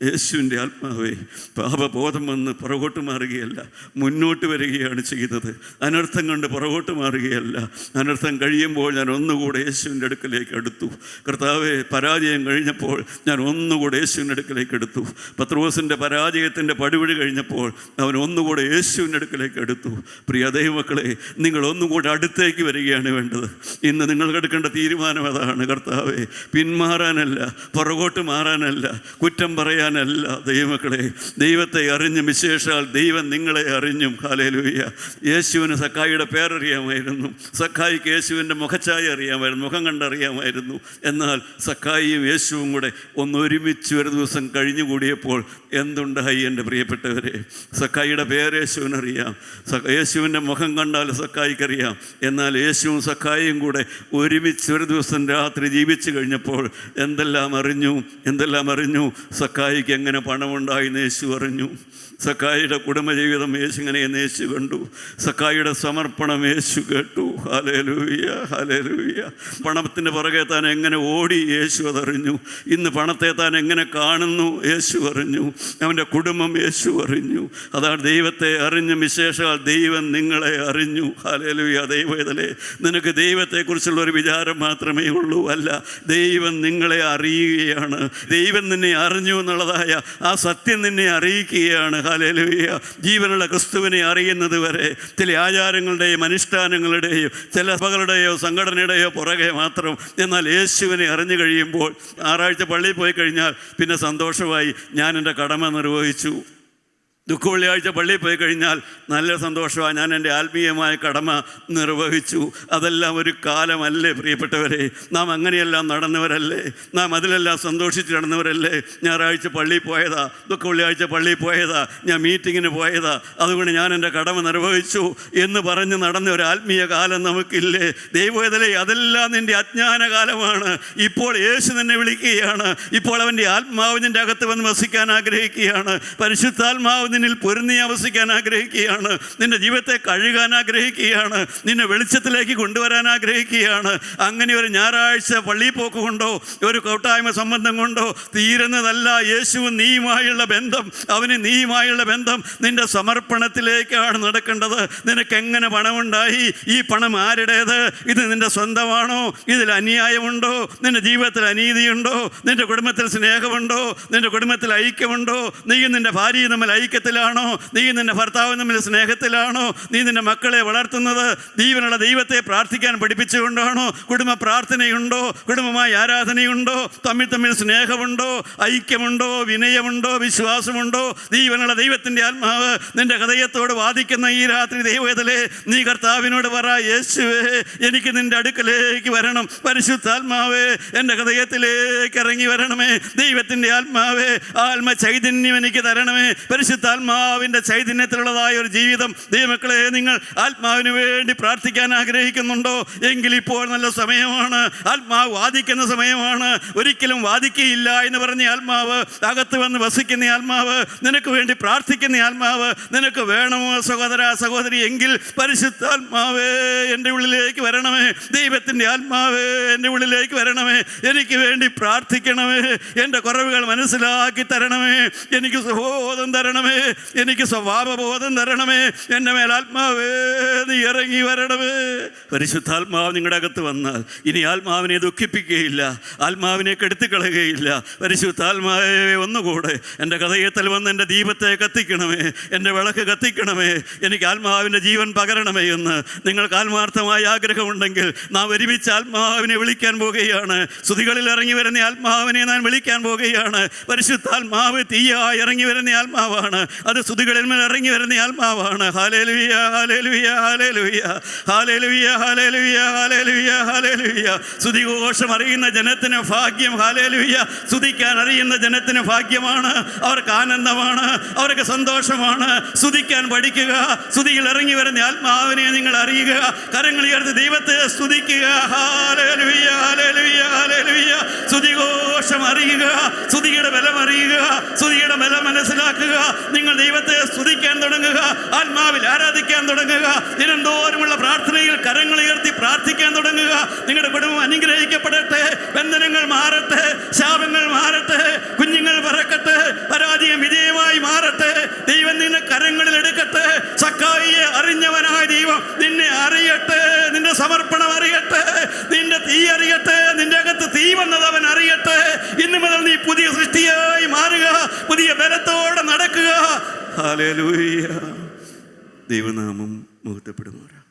Speaker 1: യേശുവിൻ്റെ ആത്മാവേ, പാപബോധം വന്ന് പുറകോട്ട് മാറുകയല്ല, മുന്നോട്ട് വരികയാണ് ചെയ്തത്. അനർത്ഥം കണ്ട് പുറകോട്ട് മാറുകയല്ല. അനർത്ഥം കഴിയുമ്പോൾ ഞാൻ ഒന്നുകൂടെ യേശുവിൻ്റെ അടുക്കലേക്ക് അടുത്തു. കർത്താവേ, പരാജയം കഴിഞ്ഞപ്പോൾ ഞാൻ ഒന്നുകൂടെ യേശുവിൻ്റെ അടുക്കലേക്ക് എടുത്തു. പത്രോസിൻ്റെ പരാജയത്തിൻ്റെ പടിവഴി കഴിഞ്ഞപ്പോൾ അവൻ ഒന്നുകൂടെ യേശുവിൻ്റെ അടുക്കലേക്ക് എടുത്തു. പ്രിയ ദൈവമക്കളെ, നിങ്ങൾ ഒന്നുകൂടെ അടുത്തേക്ക് വരികയാണ് വേണ്ടത്. ഇന്ന് നിങ്ങൾ എടുക്കേണ്ട തീരുമാനം അതാണ്. കർത്താവേ, പിന്മാറാനല്ല, പുറകോട്ട് മാറാനല്ല, കുറ്റം പറയാനല്ല. ദൈവമക്കളെ, ദൈവത്തെ അറിഞ്ഞും വിശേഷാൽ ദൈവം നിങ്ങളെ അറിഞ്ഞും. ഹല്ലേലൂയ. യേശുവിന് സക്കായിയുടെ പേരറിയാമായിരുന്നു, സക്കായിക്ക് യേശുവിൻ്റെ മുഖച്ഛായ അറിയാമായിരുന്നു, മുഖം കണ്ടറിയാമായിരുന്നു. എന്നാൽ സക്കായിയും യേശുവും കൂടെ ഒരുമിച്ച് ഒരു ദിവസം കഴിഞ്ഞുകൂടിയപ്പോൾ എന്തുണ്ടായി എൻ്റെ പ്രിയപ്പെട്ടവരെ? സക്കായിയുടെ പേര് യേശുവിനറിയാം, യേശുവിൻ്റെ മുഖം കണ്ടാൽ സക്കായിക്കറിയാം. എന്നാൽ യേശുവും സക്കായിയും കൂടെ ഒരുമിച്ച് ഒരു ദിവസം രാത്രി ജീവിച്ചു കഴിഞ്ഞപ്പോൾ എന്തെല്ലാം അറിഞ്ഞു. സക്കായിക്ക് എങ്ങനെ പണമുണ്ടായി യേശു അറിഞ്ഞു. സക്കായിയുടെ കുടുംബജീവിതം യേശു ഇങ്ങനെയെന്ന് യേശു കണ്ടു. സക്കായിയുടെ സമർപ്പണം യേശു കേട്ടു. Hallelujah, hallelujah. പണത്തിൻ്റെ പുറകെ താൻ എങ്ങനെ ഓടി യേശു അതറിഞ്ഞു. ഇന്ന് പണത്തെ താൻ എങ്ങനെ കാണുന്നു യേശു അറിഞ്ഞു. അവൻ്റെ കുടുംബം യേശു അറിഞ്ഞു. അതാണ് ദൈവത്തെ അറിഞ്ഞും വിശേഷാൽ ദൈവം നിങ്ങളെ അറിഞ്ഞു. ഹല്ലേലൂയ. ദൈവവേദലേ, നിനക്ക് ദൈവത്തെക്കുറിച്ചുള്ള ഒരു വിചാരം മാത്രമേ ഉള്ളൂ. അല്ല, ദൈവം നിങ്ങളെ അറിയുകയാണ്. ദൈവം നിന്നെ അറിഞ്ഞു എന്നുള്ളതായ ആ സത്യം നിന്നെ അറിയിക്കുകയാണ്. ഹല്ലേലൂയ. ജീവനുള്ള ക്രിസ്തുവിനെ അറിയുന്നത് വരെ ചില ആചാരങ്ങളുടെയും അനുഷ്ഠാനങ്ങളുടെയും ചില സഭകളുടെയോ സംഘടനയുടെയോ പുറകെ മാത്രം. എന്നാൽ യേശുവിനെ അറിഞ്ഞു കഴിയുമ്പോൾ, ഞായറാഴ്ച പള്ളിയിൽ പോയി കഴിഞ്ഞാൽ പിന്നെ സന്തോഷമായി, ഞാൻ എൻ്റെ കടമ നിർവഹിച്ചു. ദുഃഖ വെള്ളിയാഴ്ച പള്ളിയിൽ പോയി കഴിഞ്ഞാൽ നല്ല സന്തോഷമാണ്, ഞാൻ എൻ്റെ ആത്മീയമായ കടമ നിർവഹിച്ചു. അതെല്ലാം ഒരു കാലമല്ലേ പ്രിയപ്പെട്ടവരെ? നാം അങ്ങനെയെല്ലാം നടന്നവരല്ലേ? നാം അതിലെല്ലാം സന്തോഷിച്ച് നടന്നവരല്ലേ? ഞായറാഴ്ച പള്ളിയിൽ പോയതാ, ദുഃഖ വെള്ളിയാഴ്ച പള്ളിയിൽ പോയതാ, ഞാൻ മീറ്റിങ്ങിന് പോയതാ, അതുകൊണ്ട് ഞാൻ എൻ്റെ കടമ നിർവഹിച്ചു എന്ന് പറഞ്ഞ് നടന്ന ഒരു ആത്മീയ കാലം നമുക്കില്ലേ? ദൈവവേദലേ, അതെല്ലാം നിൻ്റെ അജ്ഞാന കാലമാണ്. ഇപ്പോൾ യേശു നിന്നെ വിളിക്കുകയാണ്. ഇപ്പോൾ അവൻ്റെ ആത്മാവ് നിൻ്റെ അകത്ത് വന്ന് വസിക്കാൻ ആഗ്രഹിക്കുകയാണ്. പരിശുദ്ധാത്മാവ് നിന്നിൽ പൊരുന്നി വസിക്കാൻ ആഗ്രഹിക്കുകയാണ്. നിന്റെ ജീവിതത്തെ കഴുകാൻ ആഗ്രഹിക്കുകയാണ്. നിന്നെ വെളിച്ചത്തിലേക്ക് കൊണ്ടുവരാൻ ആഗ്രഹിക്കുകയാണ്. അങ്ങനെ ഒരു ഞായറാഴ്ച പള്ളിയിൽ പോക്ക് കൊണ്ടോ ഒരു കൂട്ടായ്മ സംബന്ധം കൊണ്ടോ തീരുന്നതല്ല യേശുവും നീയുമായുള്ള ബന്ധം. അവന് നീയുമായുള്ള ബന്ധം നിന്റെ സമർപ്പണത്തിലേക്കാണ് നടക്കേണ്ടത്. നിനക്ക് എങ്ങനെ പണമുണ്ടായി? ഈ പണം ആരുടേത്? ഇത് നിന്റെ സ്വന്തമാണോ? ഇതിൽ അന്യായമുണ്ടോ? നിന്റെ ജീവിതത്തിൽ അനീതിയുണ്ടോ? നിന്റെ കുടുംബത്തിൽ സ്നേഹമുണ്ടോ? നിന്റെ കുടുംബത്തിൽ ഐക്യമുണ്ടോ? നീയും നിന്റെ ഭാര്യയും തമ്മിൽ ഐക്യത്തിൽ സ്നേഹത്തിലാണോ? നീ നിന്റെ ഭർത്താവ് തമ്മിൽ സ്നേഹത്തിലാണോ? നീ നിന്റെ മക്കളെ വളർത്തുന്നത് ജീവനുള്ള ദൈവത്തെ പ്രാർത്ഥിക്കാൻ പഠിപ്പിച്ചുകൊണ്ടാണോ? കുടുംബ പ്രാർത്ഥനയുണ്ടോ? കുടുംബമായി ആരാധനയുണ്ടോ? തമ്മിൽ തമ്മിൽ സ്നേഹമുണ്ടോ? ഐക്യമുണ്ടോ? വിനയമുണ്ടോ? വിശ്വാസമുണ്ടോ? ജീവനുള്ള ദൈവത്തിൻ്റെ ആത്മാവ് നിന്റെ ഹൃദയത്തോട് വാദിക്കുന്ന ഈ രാത്രി ദൈവത്തിലെ നീ കർത്താവിനോട് പറ, യേശുവേ എനിക്ക് നിന്റെ അടുക്കലേക്ക് വരണം. പരിശുദ്ധാത്മാവേ എൻ്റെ ഹൃദയത്തിലേക്ക് ഇറങ്ങി വരണമേ. ദൈവത്തിൻ്റെ ആത്മാവേ ആത്മ ചൈതന്യം എനിക്ക് തരണമേ. പരിശുദ്ധാത്മാവിൻ്റെ ചൈതന്യത്തിലുള്ളതായ ഒരു ജീവിതം ദൈവമക്കളെ നിങ്ങൾ ആത്മാവിന് വേണ്ടി പ്രാർത്ഥിക്കാൻ ആഗ്രഹിക്കുന്നുണ്ടോ? എങ്കിൽ ഇപ്പോൾ നല്ല സമയമാണ്. ആത്മാവ് വാദിക്കുന്ന സമയമാണ്. ഒരിക്കലും വാദിക്കയില്ല എന്ന് പറഞ്ഞ ആത്മാവ്, അകത്ത് വന്ന് വസിക്കുന്ന ആത്മാവ്, നിനക്ക് വേണ്ടി പ്രാർത്ഥിക്കുന്ന ആത്മാവ് നിനക്ക് വേണമോ സഹോദര സഹോദരി? എങ്കിൽ പരിശുദ്ധാത്മാവേ എൻ്റെ ഉള്ളിലേക്ക് വരണമേ. ദൈവത്തിൻ്റെ ആത്മാവേ എൻ്റെ ഉള്ളിലേക്ക് വരണമേ. എനിക്ക് വേണ്ടി പ്രാർത്ഥിക്കണമേ. എൻ്റെ കുറവുകൾ മനസ്സിലാക്കി തരണമേ. എനിക്ക് സ്വബോധം തരണമേ. എനിക്ക് സ്വഭാവബോധം തരണമേ. എൻ്റെ മേൽ ആത്മാവേ നീ ഇറങ്ങി വരണമേ. പരിശുദ്ധാത്മാവ് നിങ്ങളുടെ അകത്ത് വന്നാൽ ഇനി ആത്മാവിനെ ദുഃഖിപ്പിക്കുകയില്ല, ആത്മാവിനെ കെടുത്തിക്കളയുകയില്ല. പരിശുദ്ധാത്മാവേ ഒന്നുകൂടെ എൻ്റെ ഹൃദയത്തിൽ വന്ന് എൻ്റെ ദീപത്തെ കത്തിക്കണമേ, എൻ്റെ വിളക്ക് കത്തിക്കണമേ. എനിക്ക് ആത്മാവിൻ്റെ ജീവൻ പകരണമേ എന്ന് നിങ്ങൾക്ക് ആത്മാർത്ഥമായ ആഗ്രഹമുണ്ടെങ്കിൽ നാം ഒരുമിച്ച് ആത്മാവിനെ വിളിക്കാൻ പോകുകയാണ്. സ്തുതികളിൽ ഇറങ്ങി വരുന്ന ആത്മാവിനെ ഞാൻ വിളിക്കാൻ പോകുകയാണ്. പരിശുദ്ധാത്മാവ് തീയായി ഇറങ്ങി വരുന്ന ആത്മാവാണ്. അത് സ്തുതികളിൽ മേൽ ഇറങ്ങി വരുന്ന ആത്മാവാണ്. ഹല്ലേലൂയ ഹല്ലേലൂയ ഹല്ലേലൂയ ഹല്ലേലൂയ ഹല്ലേലൂയ ഹല്ലേലൂയ ഹല്ലേലൂയ. സ്തുതിഘോഷം അറിയുന്ന ജനത്തിന് ഭാഗ്യം. ഹല്ലേലൂയ. സ്തുതിക്കാൻ അറിയുന്ന ജനത്തിന് ഭാഗ്യമാണ്. അവർക്ക് ആനന്ദമാണ്, അവർക്ക് സന്തോഷമാണ്. സ്തുതിക്കാൻ പഠിക്കുക. സ്തുതിയിൽ ഇറങ്ങി വരുന്ന ആത്മാവിനെ നിങ്ങൾ അറിയുക. കരങ്ങൾ ഉയർത്തി ദൈവത്തെ സ്തുതിക്കുക. ഹല്ലേലൂയ ഹല്ലേലൂയ ഹല്ലേലൂയ. സ്തുതിഘോഷം അറിയുക. സ്തുതിയുടെ ബലം അറിയുക. സ്തുതിയുടെ ബലം മനസ്സിലാക്കുക. നിങ്ങൾ ദൈവത്തെ സ്തുതിക്കാൻ തുടങ്ങുക. ആത്മാവിൽ ആരാധിക്കാൻ തുടങ്ങുക. ദിനംതോറുമുള്ള പ്രാർത്ഥനയിൽ കരങ്ങൾ ഉയർത്തി പ്രാർത്ഥിക്കാൻ തുടങ്ങുക. നിങ്ങളുടെ കുടുംബം അനുഗ്രഹിക്കപ്പെടട്ടെ. ബന്ധനങ്ങൾ മാറട്ടെ. ശാപങ്ങൾ മാറട്ടെ. കുഞ്ഞുങ്ങൾ പറക്കട്ടെ. പരാജയം വിജയമായി മാറട്ടെ. ദൈവം നിന്നെ കരങ്ങളിൽ എടുക്കട്ടെ. സക്കായിയെ അറിഞ്ഞവനായ ദൈവം നിന്നെ അറിയട്ടെ. നിന്റെ സമർപ്പണം അറിയട്ടെ. നിന്റെ തീ അറിയട്ടെ. നിന്റെ അകത്ത് തീ വന്നത് അവൻ അറിയട്ടെ. ഇന്നു മുതൽ നീ പുതിയ സൃഷ്ടിയായി മാറുക. പുതിയ ബലത്തോടെ നടക്കുക. ഹല്ലേലൂയ. ദൈവനാമം മഹത്വപ്പെടുമാറാകട്ടെ.